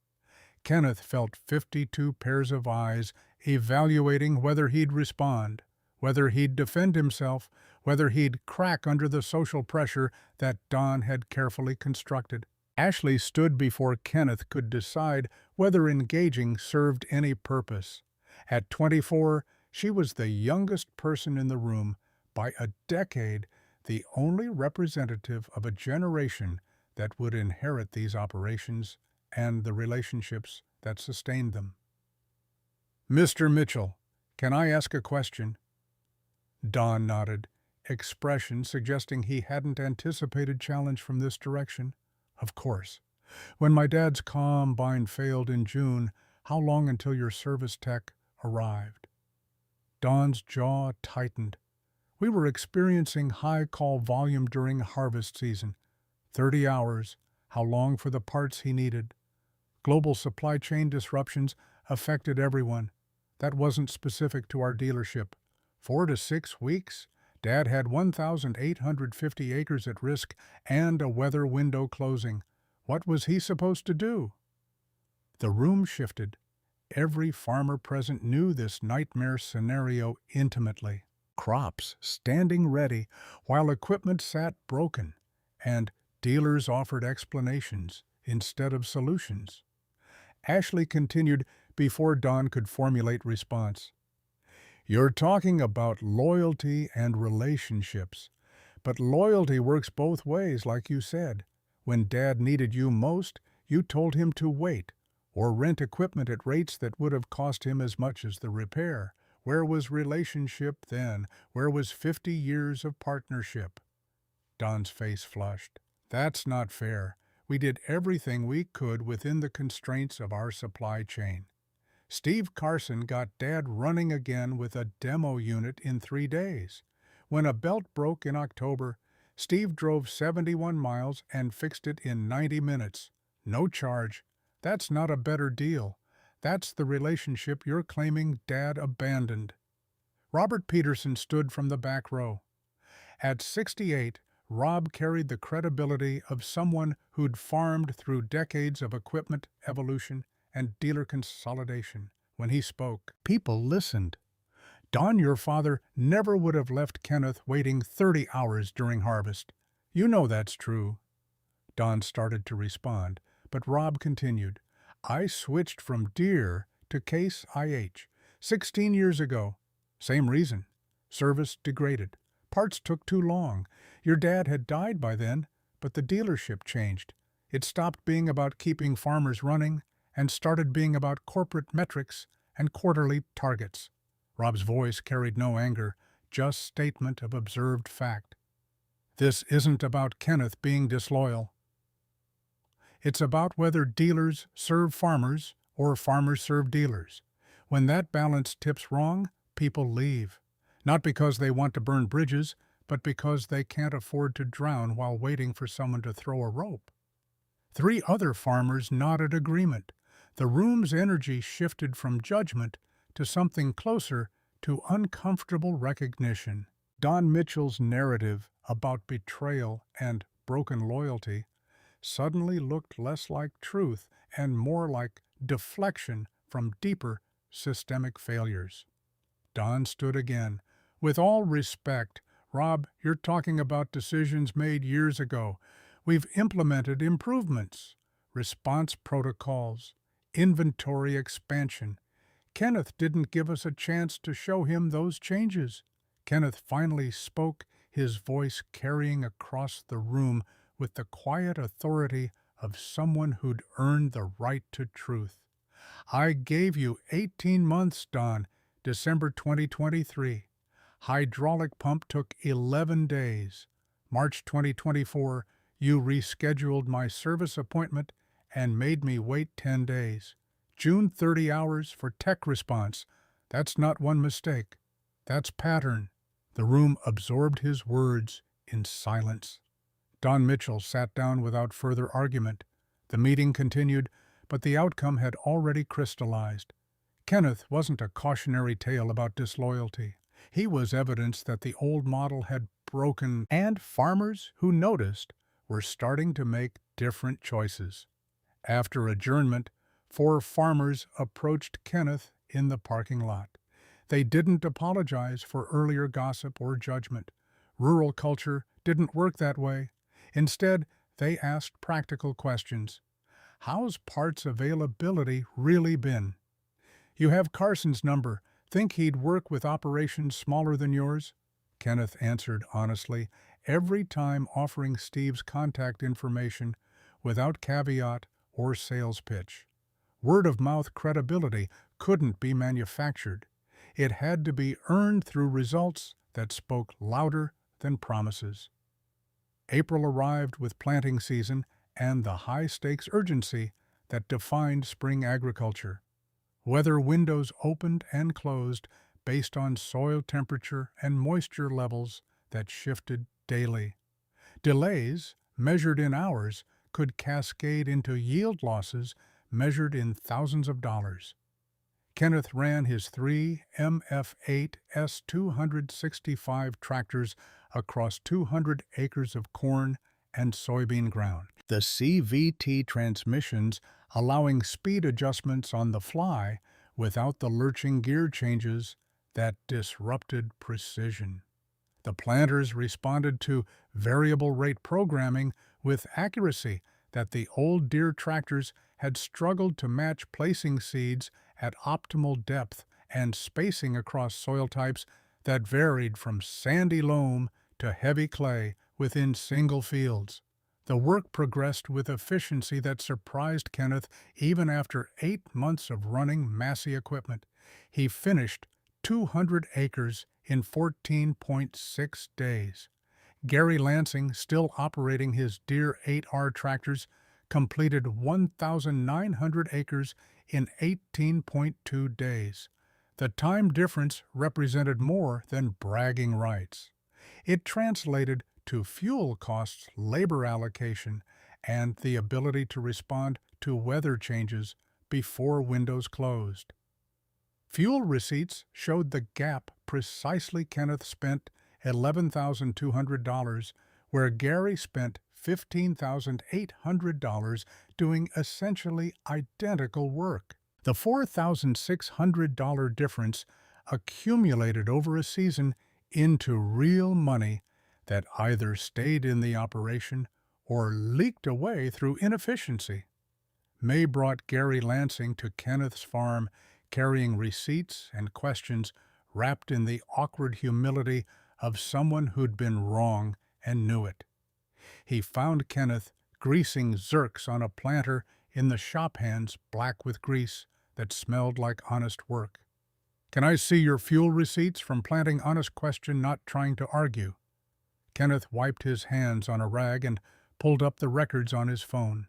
S1: Kenneth felt 52 pairs of eyes evaluating whether he'd respond, whether he'd defend himself, whether he'd crack under the social pressure that Don had carefully constructed. Ashley stood before Kenneth could decide whether engaging served any purpose. At 24, she was the youngest person in the room, by a decade, the only representative of a generation that would inherit these operations and the relationships that sustained them. "Mr. Mitchell, can I ask a question?" Don nodded, expression suggesting he hadn't anticipated challenge from this direction. "Of course. When my dad's combine failed in June, how long until your service tech arrived?" Don's jaw tightened. "We were experiencing high call volume during harvest season. 30 hours, how long for the parts he needed. Global supply chain disruptions affected everyone. That wasn't specific to our dealership. 4 to 6 weeks? Dad had 1,850 acres at risk and a weather window closing. What was he supposed to do?" The room shifted. Every farmer present knew this nightmare scenario intimately. Crops standing ready while equipment sat broken, and dealers offered explanations instead of solutions. Ashley continued before Don could formulate response. "You're talking about loyalty and relationships, but loyalty works both ways, like you said. When Dad needed you most, you told him to wait, or rent equipment at rates that would have cost him as much as the repair. Where was relationship then? Where was 50 years of partnership?" Don's face flushed. "That's not fair. We did everything we could within the constraints of our supply chain. Steve Carson got Dad running again with a demo unit in 3 days. When a belt broke in October, Steve drove 71 miles and fixed it in 90 minutes. No charge. That's not a better deal. That's the relationship you're claiming Dad abandoned." Robert Peterson stood from the back row. At 68, Rob carried the credibility of someone who'd farmed through decades of equipment evolution and dealer consolidation. When he spoke, people listened. "Don, your father, never would have left Kenneth waiting 30 hours during harvest. You know that's true." Don started to respond, but Rob continued. "I switched from Deere to Case IH 16 years ago. Same reason. Service degraded. Parts took too long. Your dad had died by then, but the dealership changed. It stopped being about keeping farmers running and started being about corporate metrics and quarterly targets." Rob's voice carried no anger, just statement of observed fact. "This isn't about Kenneth being disloyal. It's about whether dealers serve farmers or farmers serve dealers. When that balance tips wrong, people leave. Not because they want to burn bridges, but because they can't afford to drown while waiting for someone to throw a rope." 3 other farmers nodded agreement. The room's energy shifted from judgment to something closer to uncomfortable recognition. Don Mitchell's narrative about betrayal and broken loyalty suddenly looked less like truth and more like deflection from deeper systemic failures. Don stood again. With all respect, Rob, you're talking about decisions made years ago. We've implemented improvements, response protocols, inventory expansion. Kenneth didn't give us a chance to show him those changes. Kenneth finally spoke, his voice carrying across the room with the quiet authority of someone who'd earned the right to truth. I gave you 18 months, Don, December 2023. Hydraulic pump took 11 days. March 2024, you rescheduled my service appointment and made me wait 10 days. June 30 hours for tech response. That's not one mistake. That's pattern. The room absorbed his words in silence. Don Mitchell sat down without further argument. The meeting continued, but the outcome had already crystallized. Kenneth wasn't a cautionary tale about disloyalty. He was evidence that the old model had broken, and farmers who noticed were starting to make different choices. After adjournment, 4 farmers approached Kenneth in the parking lot. They didn't apologize for earlier gossip or judgment. Rural culture didn't work that way. Instead, they asked practical questions. How's parts availability really been? You have Carson's number. Think he'd work with operations smaller than yours? Kenneth answered honestly, every time offering Steve's contact information without caveat or sales pitch. Word-of-mouth credibility couldn't be manufactured. It had to be earned through results that spoke louder than promises. April arrived with planting season and the high-stakes urgency that defined spring agriculture. Weather windows opened and closed based on soil temperature and moisture levels that shifted daily. Delays, measured in hours, could cascade into yield losses measured in thousands of dollars. Kenneth ran his 3 MF8 S265 tractors across 200 acres of corn and soybean ground. The CVT transmissions allowing speed adjustments on the fly without the lurching gear changes that disrupted precision. The planters responded to variable rate programming with accuracy that the old Deere tractors had struggled to match, placing seeds at optimal depth and spacing across soil types that varied from sandy loam to heavy clay within single fields. The work progressed with efficiency that surprised Kenneth even after 8 months of running Massey equipment. He finished 200 acres in 14.6 days. Gary Lansing, still operating his Deere 8R tractors, completed 1,900 acres in 18.2 days. The time difference represented more than bragging rights. It translated to fuel costs, labor allocation, and the ability to respond to weather changes before windows closed. Fuel receipts showed the gap precisely. Kenneth spent $11,200, where Gary spent $15,800 doing essentially identical work. The $4,600 difference accumulated over a season into real money that either stayed in the operation or leaked away through inefficiency. May brought Gary Lansing to Kenneth's farm, carrying receipts and questions wrapped in the awkward humility of someone who'd been wrong and knew it. He found Kenneth greasing zerks on a planter in the shop hands black with grease that smelled like honest work. "Can I see your fuel receipts?" from planting. Honest question, not trying to argue. Kenneth wiped his hands on a rag and pulled up the records on his phone.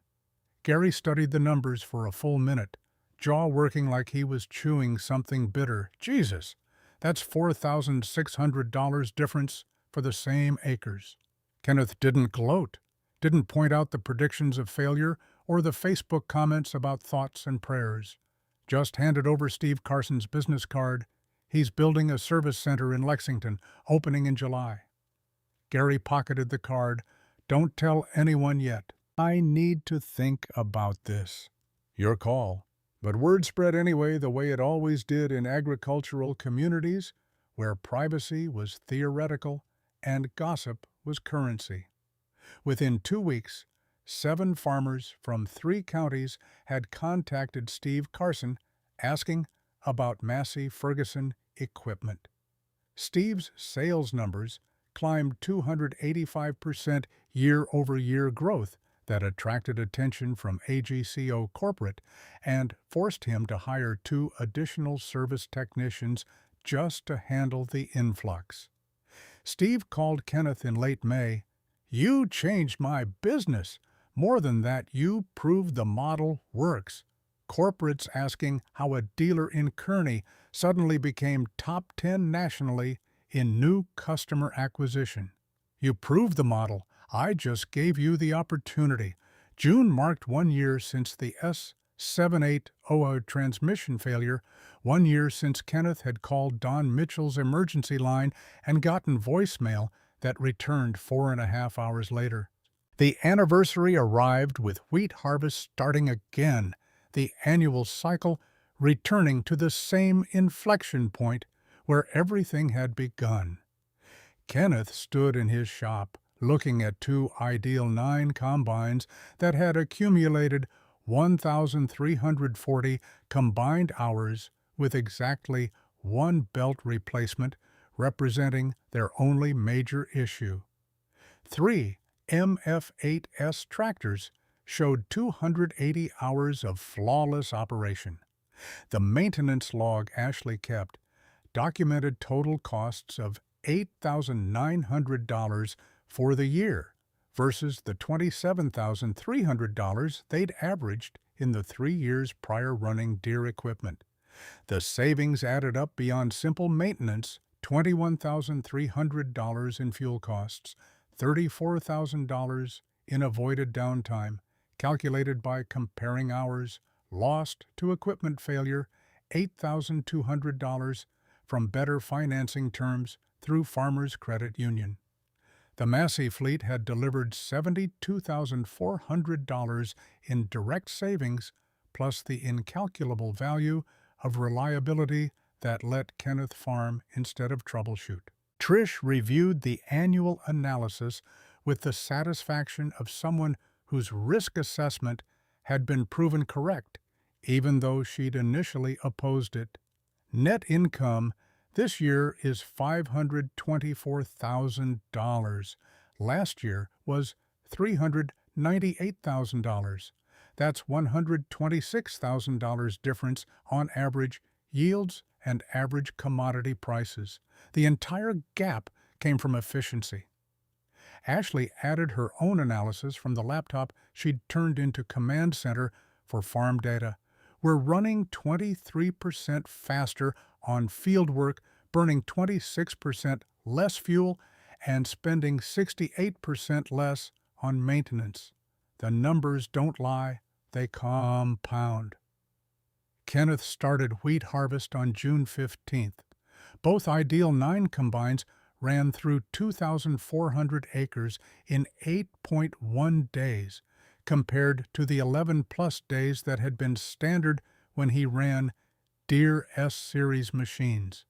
S1: Gary studied the numbers for a full minute, jaw working like he was chewing something bitter. Jesus, that's $4,600 difference for the same acres. Kenneth didn't gloat, didn't point out the predictions of failure or the Facebook comments about thoughts and prayers. Just handed over Steve Carson's business card. He's building a service center in Lexington, opening in July. Gary pocketed the card. "Don't tell anyone yet. I need to think about this." "Your call." But word spread anyway, the way it always did in agricultural communities, where privacy was theoretical and gossip was currency. Within 2 weeks, 7 farmers from 3 counties had contacted Steve Carson asking about Massey Ferguson equipment. Steve's sales numbers climbed 285% year-over-year growth that attracted attention from AGCO Corporate and forced him to hire 2 additional service technicians just to handle the influx. Steve called Kenneth in late May. "You changed my business. More than that, you proved the model works." Corporates asking how a dealer in Kearney suddenly became top 10 nationally in new customer acquisition. "You proved the model. I just gave you the opportunity." June marked 1 year since the S7800 transmission failure, 1 year since Kenneth had called Don Mitchell's emergency line and gotten voicemail that returned 4.5 hours later. The anniversary arrived with wheat harvest starting again, the annual cycle returning to the same inflection point where everything had begun. Kenneth stood in his shop, looking at 2 Ideal 9 combines that had accumulated 1,340 combined hours with exactly 1 belt replacement representing their only major issue. 3 MF8S tractors showed 280 hours of flawless operation. The maintenance log Ashley kept documented total costs of $8,900 for the year versus the $27,300 they'd averaged in the 3 years prior running Deere equipment. The savings added up beyond simple maintenance: $21,300 in fuel costs, $34,000 in avoided downtime, calculated by comparing hours, lost to equipment failure, $8,200 from better financing terms through Farmers Credit Union. The Massey fleet had delivered $72,400 in direct savings, plus the incalculable value of reliability that let Kenneth farm instead of troubleshoot. Trish reviewed the annual analysis with the satisfaction of someone whose risk assessment had been proven correct, even though she'd initially opposed it. Net income this year is $524,000. Last year was $398,000. That's $126,000 difference on average yields and average commodity prices. The entire gap came from efficiency. Ashley added her own analysis from the laptop she'd turned into Command Center for farm data. We're running 23% faster on field work, burning 26% less fuel, and spending 68% less on maintenance. The numbers don't lie, they compound. Kenneth started wheat harvest on June 15th. Both Ideal 9 combines ran through 2,400 acres in 8.1 days, compared to the 11-plus days that had been standard when he ran Deere S-Series machines.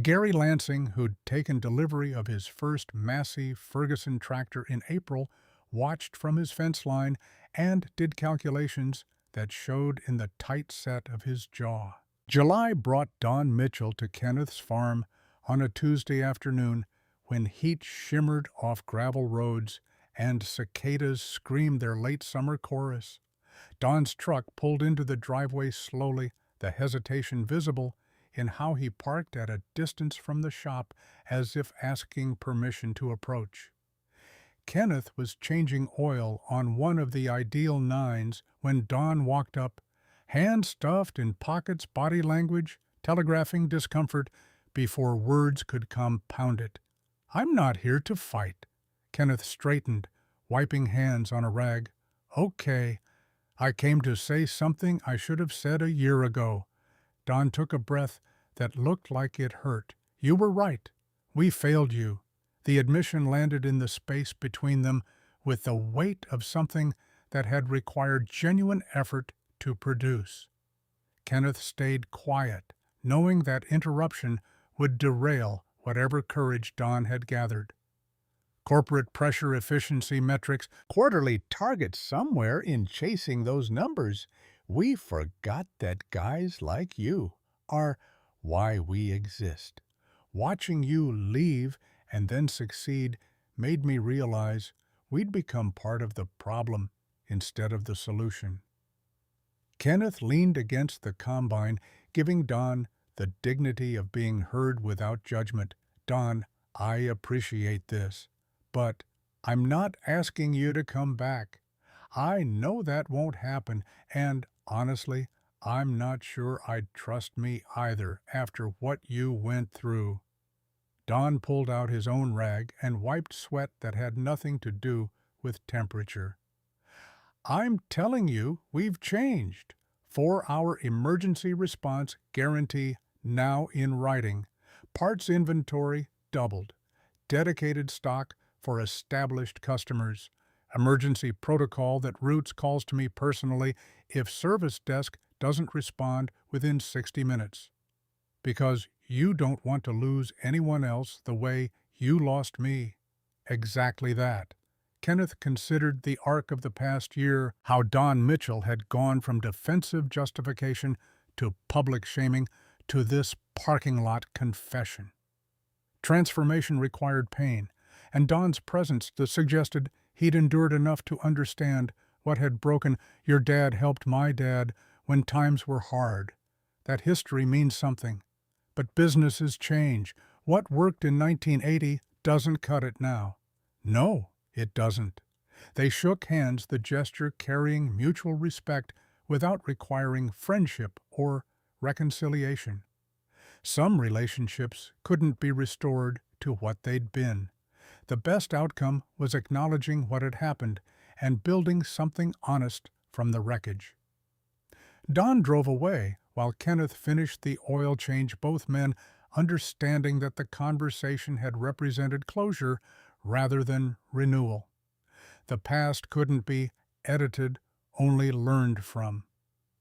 S1: Gary Lansing, who'd taken delivery of his first Massey Ferguson tractor in April, watched from his fence line and did calculations that showed in the tight set of his jaw. July brought Don Mitchell to Kenneth's farm on a Tuesday afternoon when heat shimmered off gravel roads and cicadas screamed their late summer chorus. Don's truck pulled into the driveway slowly, the hesitation visible in how he parked at a distance from the shop as if asking permission to approach. Kenneth was changing oil on one of the Ideal 9s when Don walked up, hand stuffed in pockets, body language, telegraphing discomfort before words could compound it. "I'm not here to fight." Kenneth straightened, wiping hands on a rag. "Okay, I came to say something I should have said a year ago." Don took a breath that looked like it hurt. "You were right. We failed you." The admission landed in the space between them with the weight of something that had required genuine effort to produce. Kenneth stayed quiet, knowing that interruption would derail whatever courage Don had gathered. Corporate pressure efficiency metrics, quarterly targets somewhere in chasing those numbers. We forgot that guys like you are why we exist. Watching you leave and then succeed made me realize we'd become part of the problem instead of the solution. Kenneth leaned against the combine, giving Don the dignity of being heard without judgment. Don, I appreciate this, but I'm not asking you to come back. I know that won't happen, and honestly, I'm not sure I'd trust me either after what you went through. Don pulled out his own rag and wiped sweat that had nothing to do with temperature. I'm telling you, we've changed. 4-hour emergency response guarantee now in writing. Parts inventory doubled. Dedicated stock for established customers. Emergency protocol that routes calls to me personally if service desk doesn't respond within 60 minutes. Because you don't want to lose anyone else the way you lost me. Exactly that. Kenneth considered the arc of the past year, how Don Mitchell had gone from defensive justification to public shaming to this parking lot confession. Transformation required pain, and Don's presence suggested he'd endured enough to understand what had broken. Your dad helped my dad when times were hard. That history means something. But businesses change. What worked in 1980 doesn't cut it now. No, it doesn't. They shook hands, the gesture carrying mutual respect without requiring friendship or reconciliation. Some relationships couldn't be restored to what they'd been. The best outcome was acknowledging what had happened and building something honest from the wreckage. Don drove away while Kenneth finished the oil change, both men understanding that the conversation had represented closure rather than renewal. The past couldn't be edited, only learned from.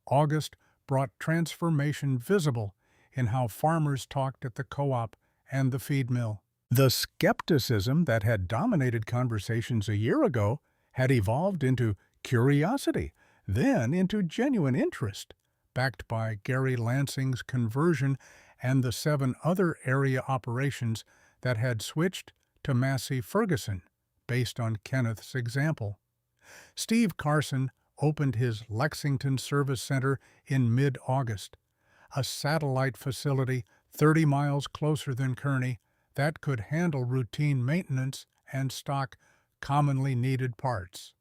S1: August brought transformation visible in how farmers talked at the co-op and the feed mill. The skepticism that had dominated conversations a year ago had evolved into curiosity, then into genuine interest, backed by Gary Lansing's conversion and the 7 other area operations that had switched to Massey Ferguson, based on Kenneth's example. Steve Carson opened his Lexington Service Center in mid-August, a satellite facility 30 miles closer than Kearney that could handle routine maintenance and stock commonly needed parts.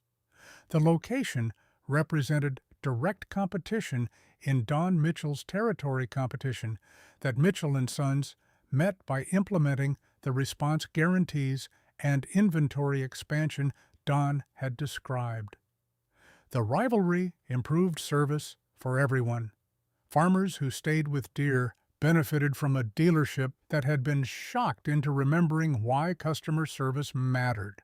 S1: The location represented direct competition in Don Mitchell's territory competition that Mitchell & Sons met by implementing the response guarantees and inventory expansion Don had described. The rivalry improved service for everyone. Farmers who stayed with Deere benefited from a dealership that had been shocked into remembering why customer service mattered.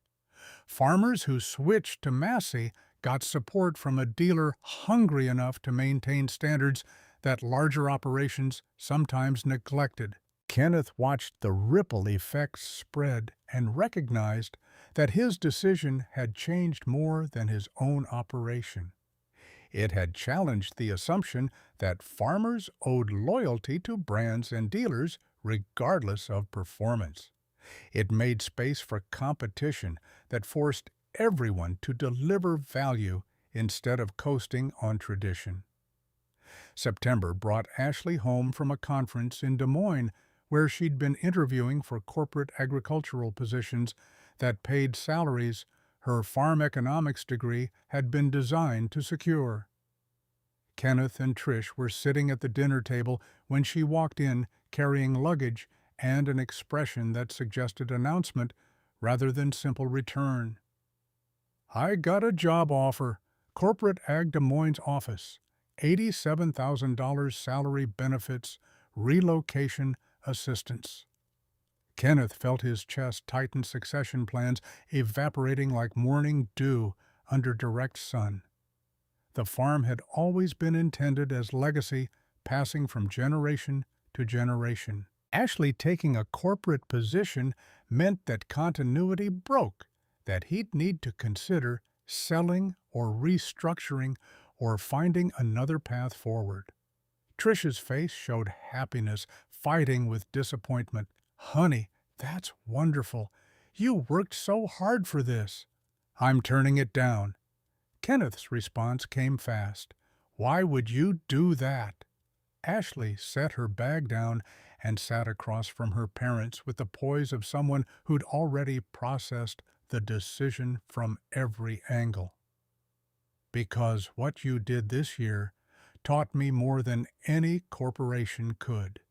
S1: Farmers who switched to Massey got support from a dealer hungry enough to maintain standards that larger operations sometimes neglected. Kenneth watched the ripple effects spread and recognized that his decision had changed more than his own operation. It had challenged the assumption that farmers owed loyalty to brands and dealers regardless of performance. It made space for competition that forced everyone to deliver value instead of coasting on tradition. September brought Ashley home from a conference in Des Moines where she'd been interviewing for corporate agricultural positions that paid salaries her farm economics degree had been designed to secure. Kenneth and Trish were sitting at the dinner table when she walked in carrying luggage and an expression that suggested announcement rather than simple return. I got a job offer, Corporate Ag Des Moines office, $87,000 salary benefits, relocation assistance. Kenneth felt his chest tighten, succession plans evaporating like morning dew under direct sun. The farm had always been intended as legacy, passing from generation to generation. Ashley taking a corporate position meant that continuity broke, that he'd need to consider selling or restructuring or finding another path forward. Trish's face showed happiness, fighting with disappointment. "Honey, that's wonderful. You worked so hard for this." "I'm turning it down." Kenneth's response came fast. "Why would you do that?" Ashley set her bag down and sat across from her parents with the poise of someone who'd already processed the decision from every angle. "Because what you did this year taught me more than any corporation could.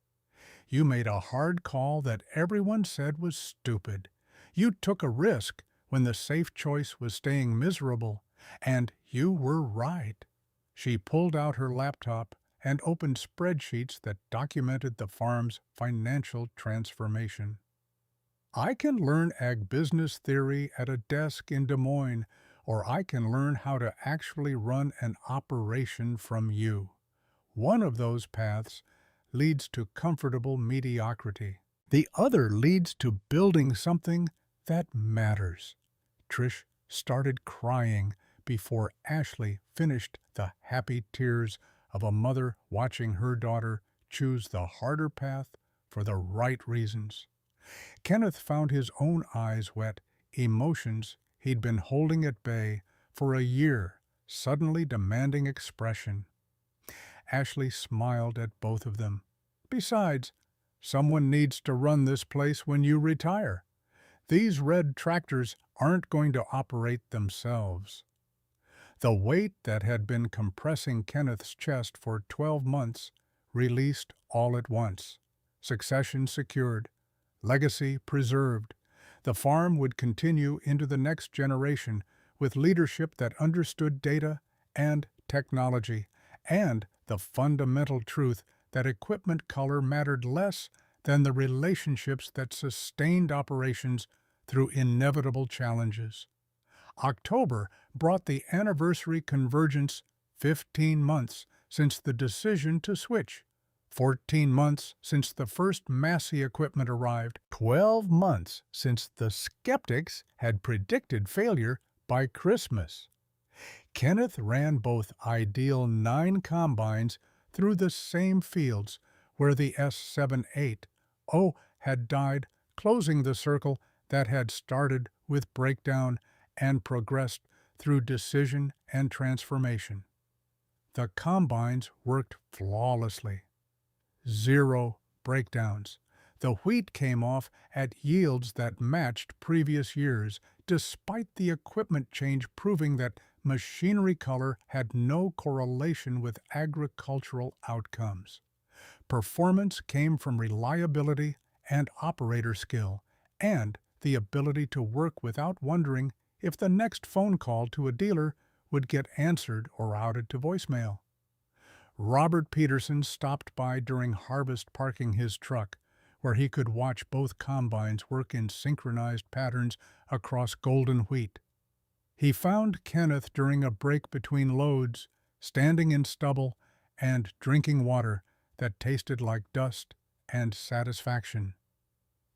S1: You made a hard call that everyone said was stupid. You took a risk when the safe choice was staying miserable, and you were right." She pulled out her laptop and opened spreadsheets that documented the farm's financial transformation. "I can learn ag business theory at a desk in Des Moines, or I can learn how to actually run an operation from you. One of those paths leads to comfortable mediocrity. The other leads to building something that matters." Trish started crying before Ashley finished the happy tears of a mother watching her daughter choose the harder path for the right reasons. Kenneth found his own eyes wet, emotions he'd been holding at bay for a year suddenly demanding expression. Ashley smiled at both of them. "Besides, someone needs to run this place when you retire. These red tractors aren't going to operate themselves." The weight that had been compressing Kenneth's chest for 12 months released all at once. Succession secured, legacy preserved. The farm would continue into the next generation with leadership that understood data and technology, and the fundamental truth that equipment color mattered less than the relationships that sustained operations through inevitable challenges. October brought the anniversary convergence, 15 months since the decision to switch, 14 months since the first Massey equipment arrived, 12 months since the skeptics had predicted failure by Christmas. Kenneth ran both ideal 9 combines through the same fields where the S78O had died, closing the circle that had started with breakdown and progressed through decision and transformation. The combines worked flawlessly. 0 breakdowns. The wheat came off at yields that matched previous years, despite the equipment change proving that machinery color had no correlation with agricultural outcomes. Performance came from reliability and operator skill, and the ability to work without wondering if the next phone call to a dealer would get answered or routed to voicemail. Robert Peterson stopped by during harvest parking his truck, where he could watch both combines work in synchronized patterns across golden wheat. He found Kenneth during a break between loads, standing in stubble and drinking water that tasted like dust and satisfaction.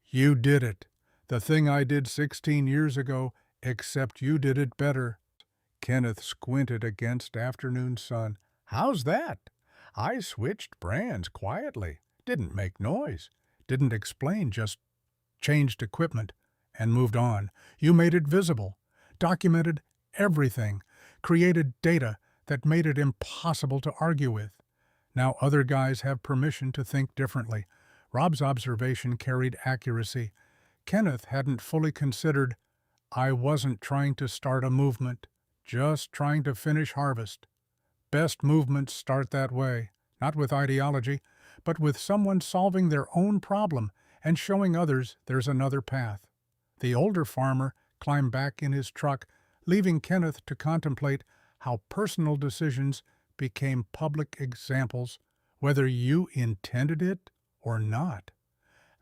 S1: "You did it. The thing I did 16 years ago, except you did it better." Kenneth squinted against afternoon sun. "How's that? I switched brands quietly, didn't make noise, didn't explain, just changed equipment and moved on. You made it visible, documented everything, created data that made it impossible to argue with. Now other guys have permission to think differently." Rob's observation carried accuracy. Kenneth hadn't fully considered, "I wasn't trying to start a movement, just trying to finish harvest." Best movements start that way, not with ideology, but with someone solving their own problem and showing others there's another path. The older farmer climbed back in his truck, leaving Kenneth to contemplate how personal decisions became public examples, whether you intended it or not.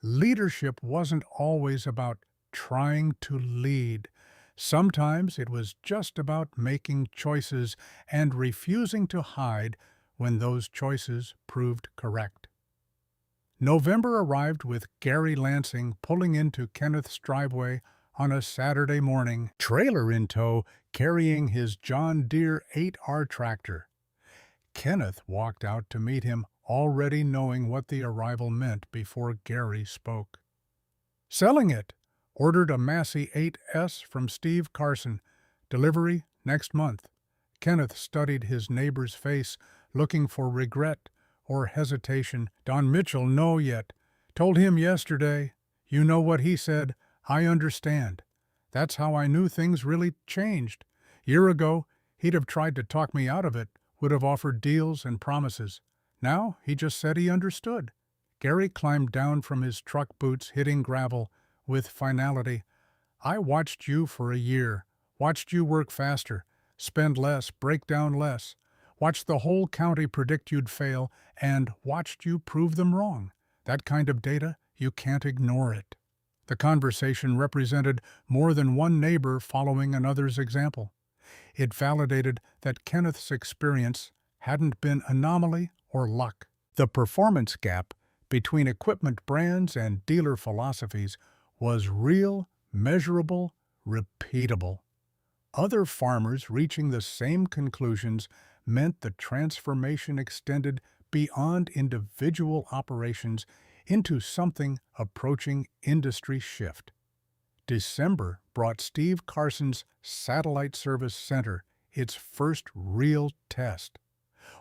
S1: Leadership wasn't always about trying to lead. Sometimes it was just about making choices and refusing to hide when those choices proved correct. November arrived with Gary Lansing pulling into Kenneth's driveway on a Saturday morning, trailer in tow, carrying his John Deere 8R tractor. Kenneth walked out to meet him, already knowing what the arrival meant before Gary spoke. "Selling it. Ordered a Massey 8S from Steve Carson. Delivery next month." Kenneth studied his neighbor's face, looking for regret or hesitation. "Don Mitchell, no yet. Told him yesterday. You know what he said. I understand. That's how I knew things really changed. Year ago, he'd have tried to talk me out of it, would have offered deals and promises. Now, he just said he understood." Gary climbed down from his truck boots, hitting gravel with finality. "I watched you for a year. Watched you work faster, spend less, break down less. Watched the whole county predict you'd fail, and watched you prove them wrong. That kind of data, you can't ignore it." The conversation represented more than one neighbor following another's example. It validated that Kenneth's experience hadn't been anomaly or luck. The performance gap between equipment brands and dealer philosophies was real, measurable, repeatable. Other farmers reaching the same conclusions meant the transformation extended beyond individual operations into something approaching industry shift. December brought Steve Carson's Satellite Service Center its first real test.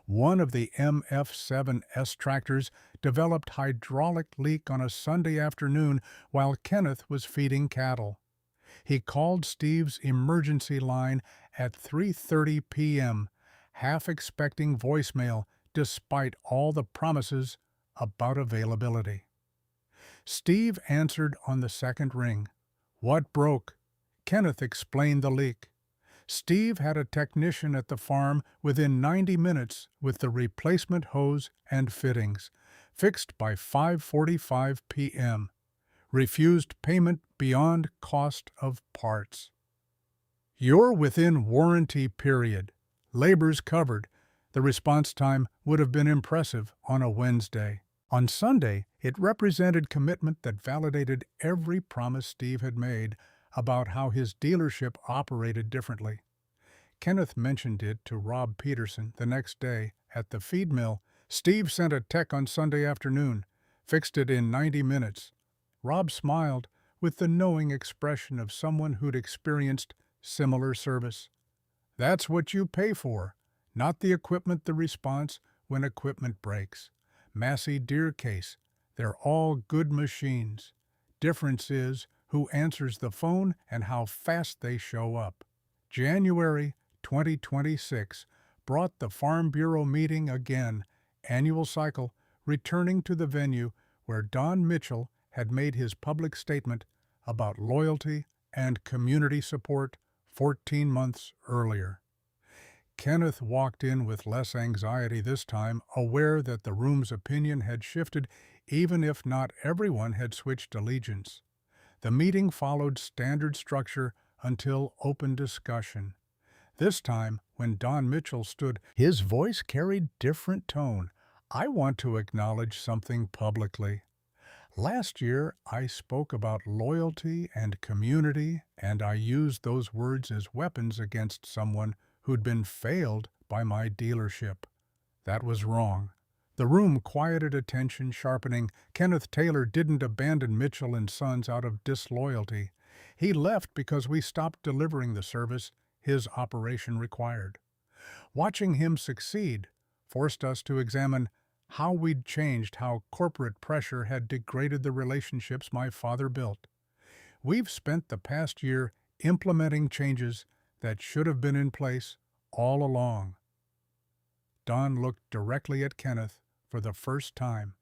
S1: One of the MF7S tractors developed hydraulic leak on a Sunday afternoon while Kenneth was feeding cattle. He called Steve's emergency line at 3:30 p.m., half expecting voicemail despite all the promises about availability. Steve answered on the second ring. "What broke?" Kenneth explained the leak. Steve had a technician at the farm within 90 minutes with the replacement hose and fittings, fixed by 5:45 p.m. Refused payment beyond cost of parts. "You're within warranty period. Labor's covered." The response time would have been impressive on a Wednesday. On Sunday, it represented commitment that validated every promise Steve had made about how his dealership operated differently. Kenneth mentioned it to Rob Peterson the next day at the feed mill. "Steve sent a tech on Sunday afternoon, fixed it in 90 minutes. Rob smiled with the knowing expression of someone who'd experienced similar service. "That's what you pay for, not the equipment, the response when equipment breaks. Massey Deere case, they're all good machines. Difference is who answers the phone and how fast they show up." January 2026 brought the Farm Bureau meeting again, annual cycle, returning to the venue where Don Mitchell had made his public statement about loyalty and community support 14 months earlier. Kenneth walked in with less anxiety this time, aware that the room's opinion had shifted even if not everyone had switched allegiance. The meeting followed standard structure until open discussion. This time, when Don Mitchell stood, his voice carried different tone. "I want to acknowledge something publicly. Last year, I spoke about loyalty and community, and I used those words as weapons against someone who'd been failed by my dealership. That was wrong." The room quieted attention, sharpening. Kenneth Taylor didn't abandon Mitchell and Sons out of disloyalty. He left because we stopped delivering the service his operation required. Watching him succeed forced us to examine how we'd changed, how corporate pressure had degraded the relationships my father built. We've spent the past year implementing changes that should have been in place all along. Don looked directly at Kenneth for the first time.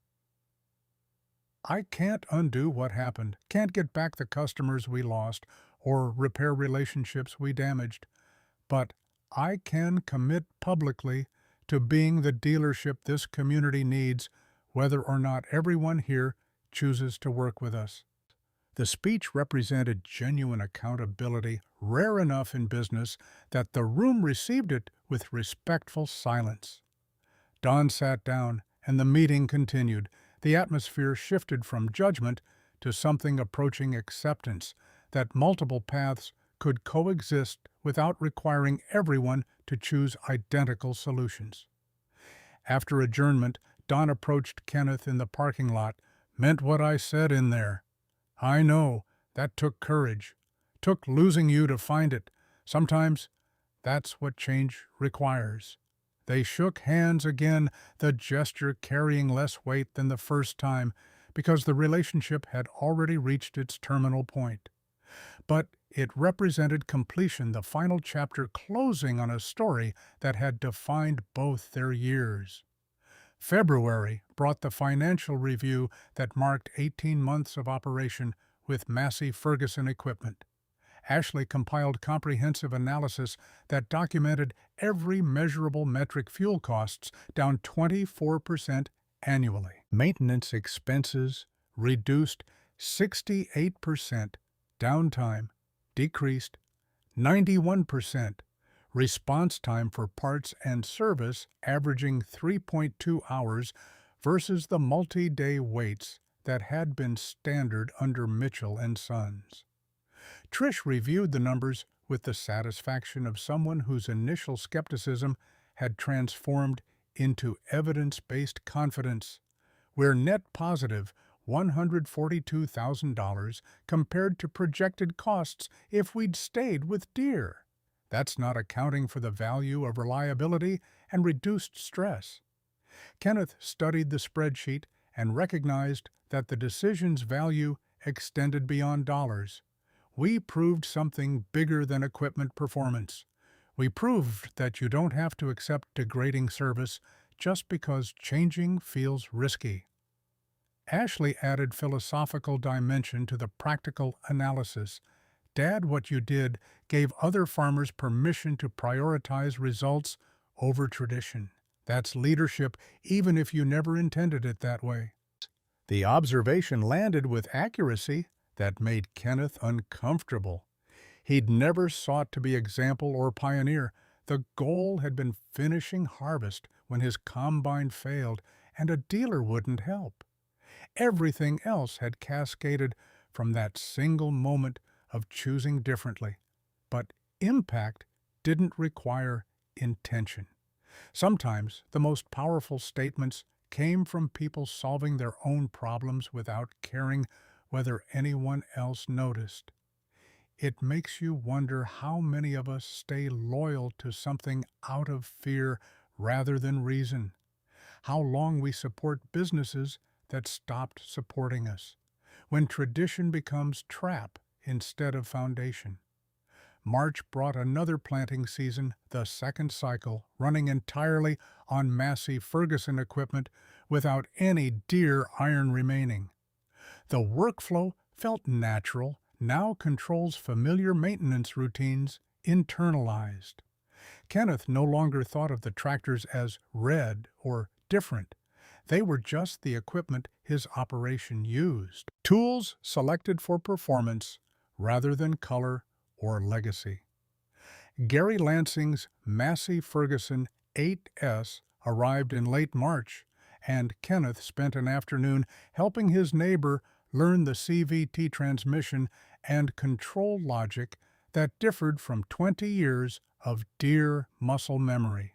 S1: "I can't undo what happened, can't get back the customers we lost or repair relationships we damaged, but I can commit publicly to being the dealership this community needs, whether or not everyone here chooses to work with us." The speech represented genuine accountability, rare enough in business that the room received it with respectful silence. Don sat down, and the meeting continued. The atmosphere shifted from judgment to something approaching acceptance, that multiple paths could coexist without requiring everyone to choose identical solutions. After adjournment, Don approached Kenneth in the parking lot. "Meant what I said in there. I know, that took courage. Took losing you to find it. Sometimes that's what change requires." They shook hands again, the gesture carrying less weight than the first time, because the relationship had already reached its terminal point. But it represented completion, the final chapter closing on a story that had defined both their years. February brought the financial review that marked 18 months of operation with Massey Ferguson equipment. Ashley compiled comprehensive analysis that documented every measurable metric: fuel costs down 24% annually. Maintenance expenses reduced 68%, downtime decreased 91%, response time for parts and service averaging 3.2 hours versus the multi-day waits that had been standard under Mitchell and Sons. Trish reviewed the numbers with the satisfaction of someone whose initial skepticism had transformed into evidence-based confidence. We're net positive $142,000 compared to projected costs if we'd stayed with Deere. That's not accounting for the value of reliability and reduced stress. Kenneth studied the spreadsheet and recognized that the decision's value extended beyond dollars. We proved something bigger than equipment performance. We proved that you don't have to accept degrading service just because changing feels risky. Ashley added philosophical dimension to the practical analysis. "Dad, what you did gave other farmers permission to prioritize results over tradition. That's leadership, even if you never intended it that way." The observation landed with accuracy that made Kenneth uncomfortable. He'd never sought to be example or pioneer. The goal had been finishing harvest when his combine failed and a dealer wouldn't help. Everything else had cascaded from that single moment of choosing differently. But impact didn't require intention. Sometimes the most powerful statements came from people solving their own problems without caring whether anyone else noticed. It makes you wonder how many of us stay loyal to something out of fear rather than reason. How long we support businesses that stopped supporting us, when tradition becomes trap instead of foundation. March brought another planting season, the second cycle, running entirely on Massey Ferguson equipment without any Deere iron remaining. The workflow felt natural, now controls familiar maintenance routines, internalized. Kenneth no longer thought of the tractors as red or different. They were just the equipment his operation used. Tools selected for performance rather than color or legacy. Gary Lansing's Massey Ferguson 8S arrived in late March, and Kenneth spent an afternoon helping his neighbor learn the CVT transmission and control logic that differed from 20 years of Deere muscle memory.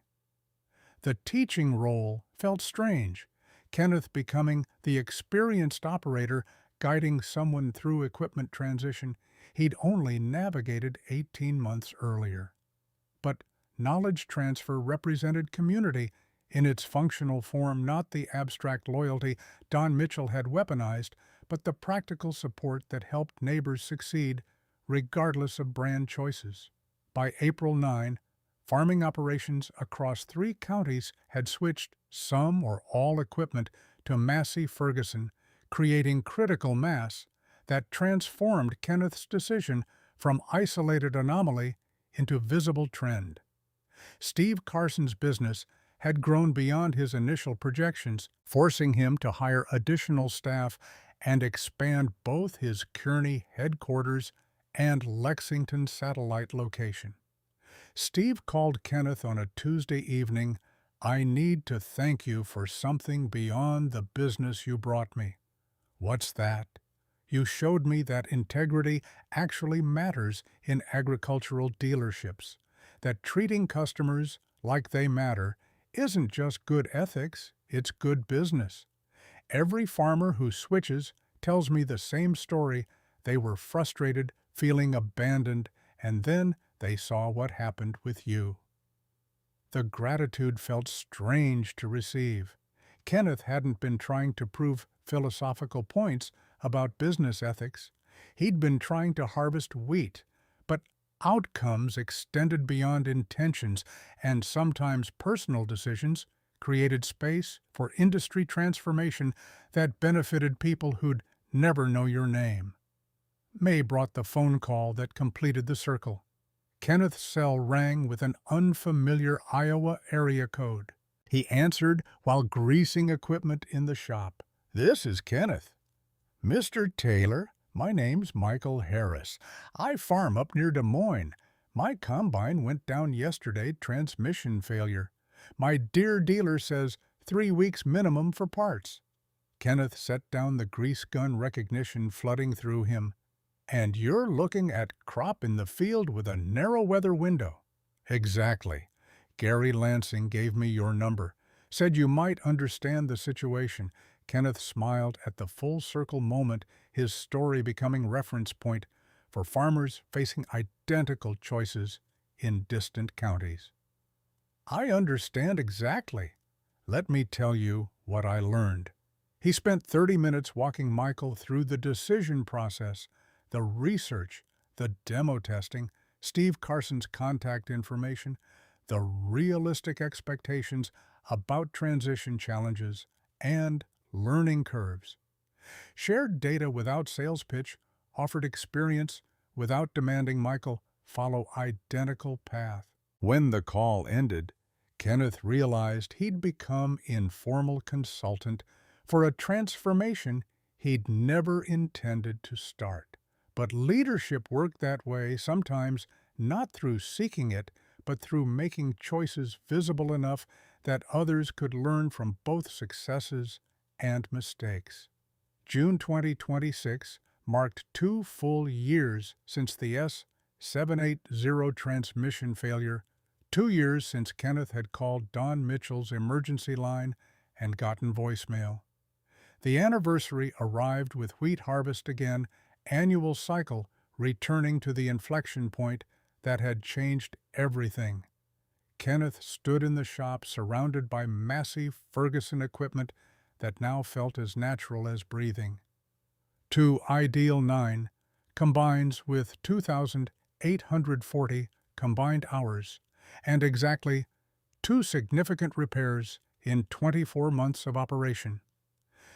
S1: The teaching role felt strange, Kenneth becoming the experienced operator guiding someone through equipment transition he'd only navigated 18 months earlier. But knowledge transfer represented community in its functional form, not the abstract loyalty Don Mitchell had weaponized, but the practical support that helped neighbors succeed regardless of brand choices. By April 9, farming operations across 3 counties had switched some or all equipment to Massey Ferguson, creating critical mass that transformed Kenneth's decision from isolated anomaly into visible trend. Steve Carson's business had grown beyond his initial projections, forcing him to hire additional staff and expand both his Kearney headquarters and Lexington satellite location. Steve called Kenneth on a Tuesday evening, I need to thank you for something beyond the business you brought me. What's that? You showed me that integrity actually matters in agricultural dealerships, that treating customers like they matter isn't just good ethics, it's good business. Every farmer who switches tells me the same story. They were frustrated, feeling abandoned, and then they saw what happened with you. The gratitude felt strange to receive. Kenneth hadn't been trying to prove philosophical points about business ethics. He'd been trying to harvest wheat, but outcomes extended beyond intentions, and sometimes personal decisions created space for industry transformation that benefited people who'd never know your name. May brought the phone call that completed the circle. Kenneth's cell rang with an unfamiliar Iowa area code. He answered while greasing equipment in the shop. "This is Kenneth." "Mr. Taylor, my name's Michael Harris. I farm up near Des Moines. My combine went down yesterday, transmission failure. My Deere dealer says 3 weeks minimum for parts." Kenneth set down the grease gun recognition flooding through him. "And you're looking at crop in the field with a narrow weather window." "Exactly. Gary Lansing gave me your number. Said you might understand the situation." Kenneth smiled at the full circle moment, his story becoming reference point for farmers facing identical choices in distant counties. "I understand exactly. Let me tell you what I learned." He spent 30 minutes walking Michael through the decision process, the research, the demo testing, Steve Carson's contact information, the realistic expectations about transition challenges, and learning curves. Shared data without sales pitch, offered experience without demanding Michael follow identical path. When the call ended, Kenneth realized he'd become informal consultant for a transformation he'd never intended to start. But leadership worked that way, sometimes not through seeking it, but through making choices visible enough that others could learn from both successes and mistakes. June 2026 marked 2 full years since the S780 transmission failure, 2 years since Kenneth had called Don Mitchell's emergency line and gotten voicemail. The anniversary arrived with wheat harvest again, annual cycle returning to the inflection point that had changed everything. Kenneth stood in the shop surrounded by Massey Ferguson equipment that now felt as natural as breathing. 2 Ideal 9 combines with 2,840 combined hours and exactly 2 significant repairs in 24 months of operation.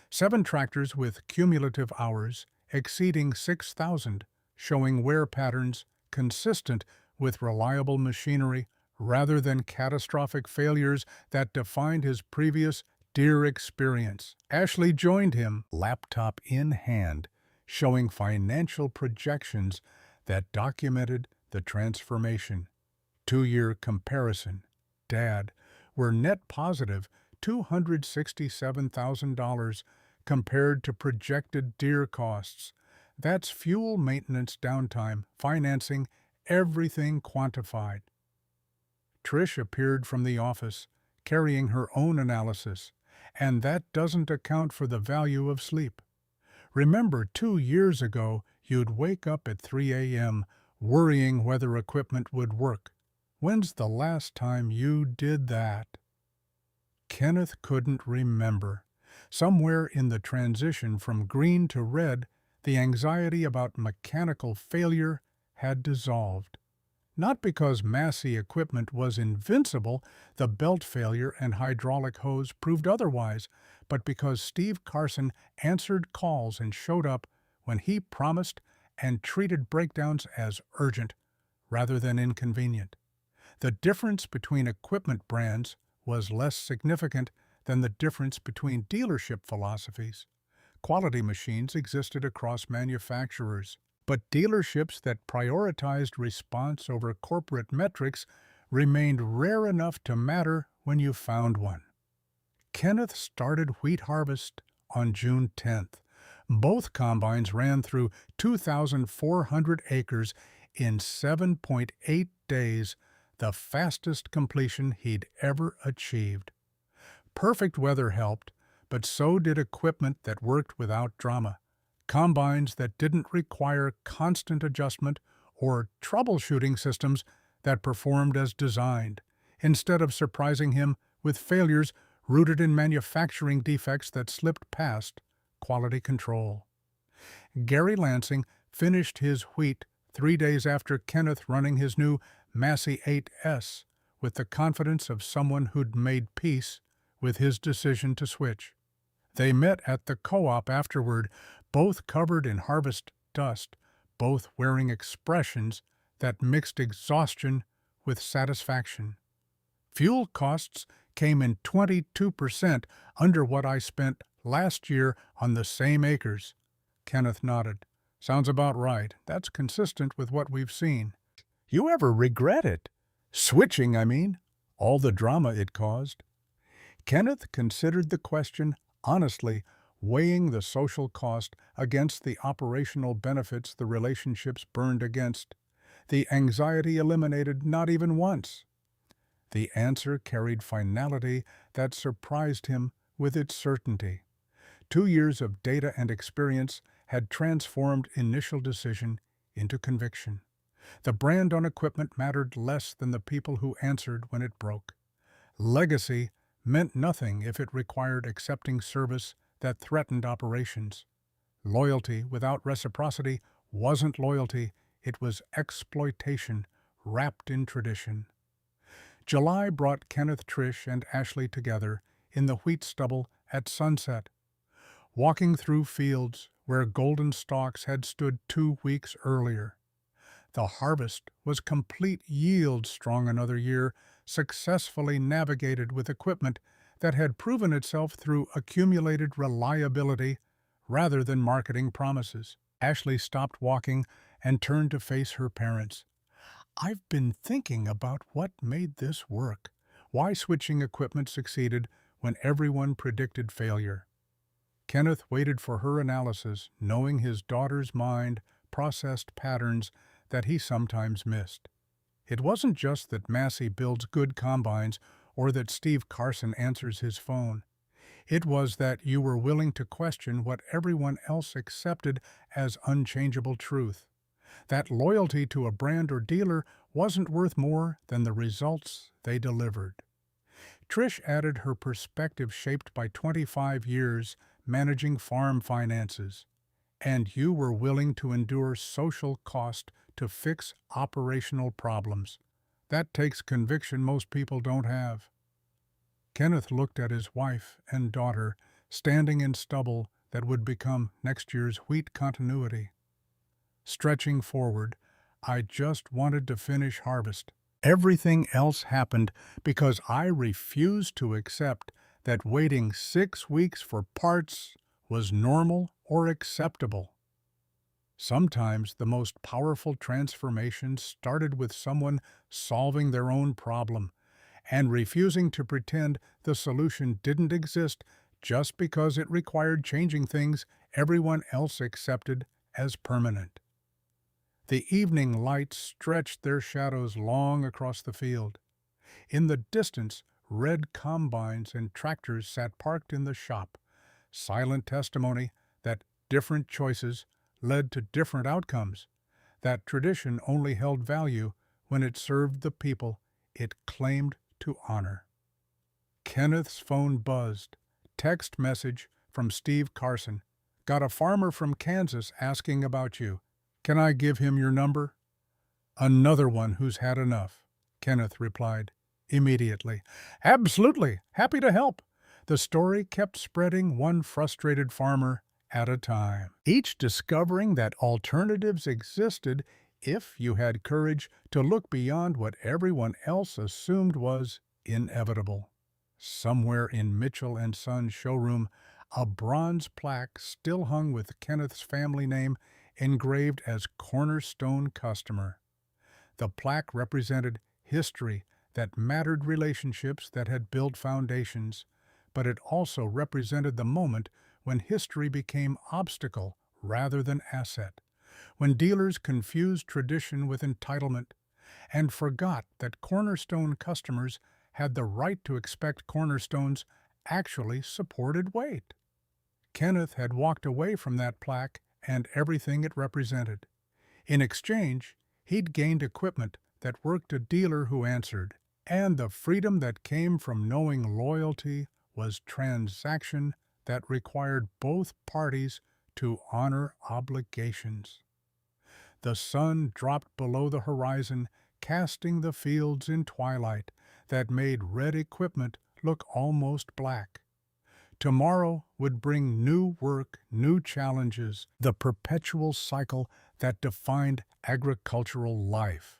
S1: 7 tractors with cumulative hours exceeding 6,000, showing wear patterns consistent with reliable machinery rather than catastrophic failures that defined his previous Deere experience. Ashley joined him, laptop in hand, showing financial projections that documented the transformation. 2-year comparison. Dad, we're net positive $267,000 compared to projected Deere costs. That's fuel maintenance downtime, financing, everything quantified. Trish appeared from the office, carrying her own analysis, and that doesn't account for the value of sleep. Remember 2 years ago, you'd wake up at 3 a.m. worrying whether equipment would work. When's the last time you did that? Kenneth couldn't remember. Somewhere in the transition from green to red, the anxiety about mechanical failure had dissolved. Not because Massey equipment was invincible, the belt failure and hydraulic hose proved otherwise, but because Steve Carson answered calls and showed up when he promised and treated breakdowns as urgent rather than inconvenient. The difference between equipment brands was less significant than the difference between dealership philosophies. Quality machines existed across manufacturers, but dealerships that prioritized response over corporate metrics remained rare enough to matter when you found one. Kenneth started wheat harvest on June 10th. Both combines ran through 2,400 acres in 7.8 days, the fastest completion he'd ever achieved. Perfect weather helped, but so did equipment that worked without drama. Combines that didn't require constant adjustment or troubleshooting systems that performed as designed, instead of surprising him with failures rooted in manufacturing defects that slipped past quality control. Gary Lansing finished his wheat 3 days after Kenneth running his new Massey 8S with the confidence of someone who'd made peace with his decision to switch. They met at the co-op afterward, both covered in harvest dust, both wearing expressions that mixed exhaustion with satisfaction. Fuel costs came in 22% under what I spent last year on the same acres. Kenneth nodded. Sounds about right. That's consistent with what we've seen. You ever regret it? Switching, I mean. All the drama it caused. Kenneth considered the question honestly, weighing the social cost against the operational benefits the relationships burned against. The anxiety eliminated not even once. The answer carried finality that surprised him with its certainty. 2 years of data and experience had transformed initial decision into conviction. The brand on equipment mattered less than the people who answered when it broke. Legacy meant nothing if it required accepting service that threatened operations. Loyalty without reciprocity wasn't loyalty, it was exploitation wrapped in tradition. July brought Kenneth, Trish, and Ashley together in the wheat stubble at sunset. Walking through fields where golden stalks had stood 2 weeks earlier. The harvest was complete yield strong another year, successfully navigated with equipment that had proven itself through accumulated reliability rather than marketing promises. Ashley stopped walking and turned to face her parents. I've been thinking about what made this work. Why switching equipment succeeded when everyone predicted failure. Kenneth waited for her analysis, knowing his daughter's mind processed patterns that he sometimes missed. It wasn't just that Massey builds good combines or that Steve Carson answers his phone. It was that you were willing to question what everyone else accepted as unchangeable truth. That loyalty to a brand or dealer wasn't worth more than the results they delivered. Trish added her perspective shaped by 25 years managing farm finances. And you were willing to endure social cost to fix operational problems. That takes conviction most people don't have. Kenneth looked at his wife and daughter standing in stubble that would become next year's wheat continuity. Stretching forward, I just wanted to finish harvest. Everything else happened because I refused to accept that waiting 6 weeks for parts was normal or acceptable. Sometimes the most powerful transformations started with someone solving their own problem and refusing to pretend the solution didn't exist just because it required changing things everyone else accepted as permanent. The evening lights stretched their shadows long across the field. In the distance, red combines and tractors sat parked in the shop, silent testimony that different choices led to different outcomes, that tradition only held value when it served the people it claimed to honor. Kenneth's phone buzzed. Text message from Steve Carson. Got a farmer from Kansas asking about you. Can I give him your number? Another one who's had enough, Kenneth replied immediately. Absolutely, happy to help. The story kept spreading one frustrated farmer at a time, each discovering that alternatives existed if you had courage to look beyond what everyone else assumed was inevitable. Somewhere in Mitchell and Son's showroom, a bronze plaque still hung with Kenneth's family name engraved as cornerstone customer. The plaque represented history that mattered relationships that had built foundations, but it also represented the moment when history became obstacle rather than asset, when dealers confused tradition with entitlement and forgot that Cornerstone customers had the right to expect Cornerstone's actually supported weight. Kenneth had walked away from that plaque and everything it represented. In exchange, he'd gained equipment that worked a dealer who answered, and the freedom that came from knowing loyalty was transaction that required both parties to honor obligations. The sun dropped below the horizon, casting the fields in twilight that made red equipment look almost black. Tomorrow would bring new work, new challenges, the perpetual cycle that defined agricultural life.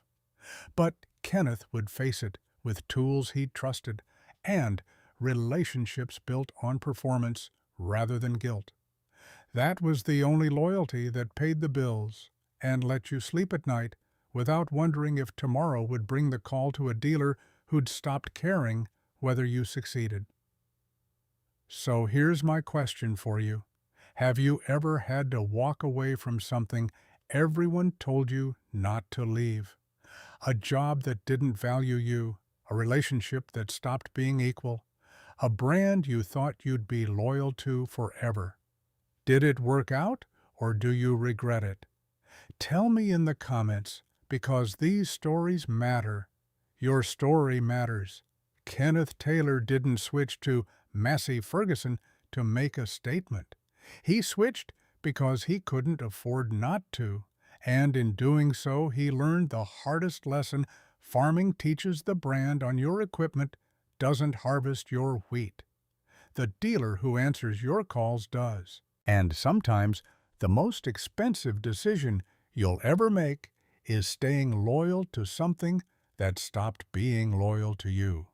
S1: But Kenneth would face it with tools he trusted and relationships built on performance rather than guilt. That was the only loyalty that paid the bills and let you sleep at night without wondering if tomorrow would bring the call to a dealer who'd stopped caring whether you succeeded. So here's my question for you. Have you ever had to walk away from something everyone told you not to leave? A job that didn't value you, a relationship that stopped being equal, a brand you thought you'd be loyal to forever. Did it work out, or do you regret it? Tell me in the comments, because these stories matter. Your story matters. Kenneth Taylor didn't switch to Massey Ferguson to make a statement. He switched because he couldn't afford not to, and in doing so he learned the hardest lesson farming teaches: the brand on your equipment doesn't harvest your wheat. The dealer who answers your calls does. And sometimes the most expensive decision you'll ever make is staying loyal to something that stopped being loyal to you.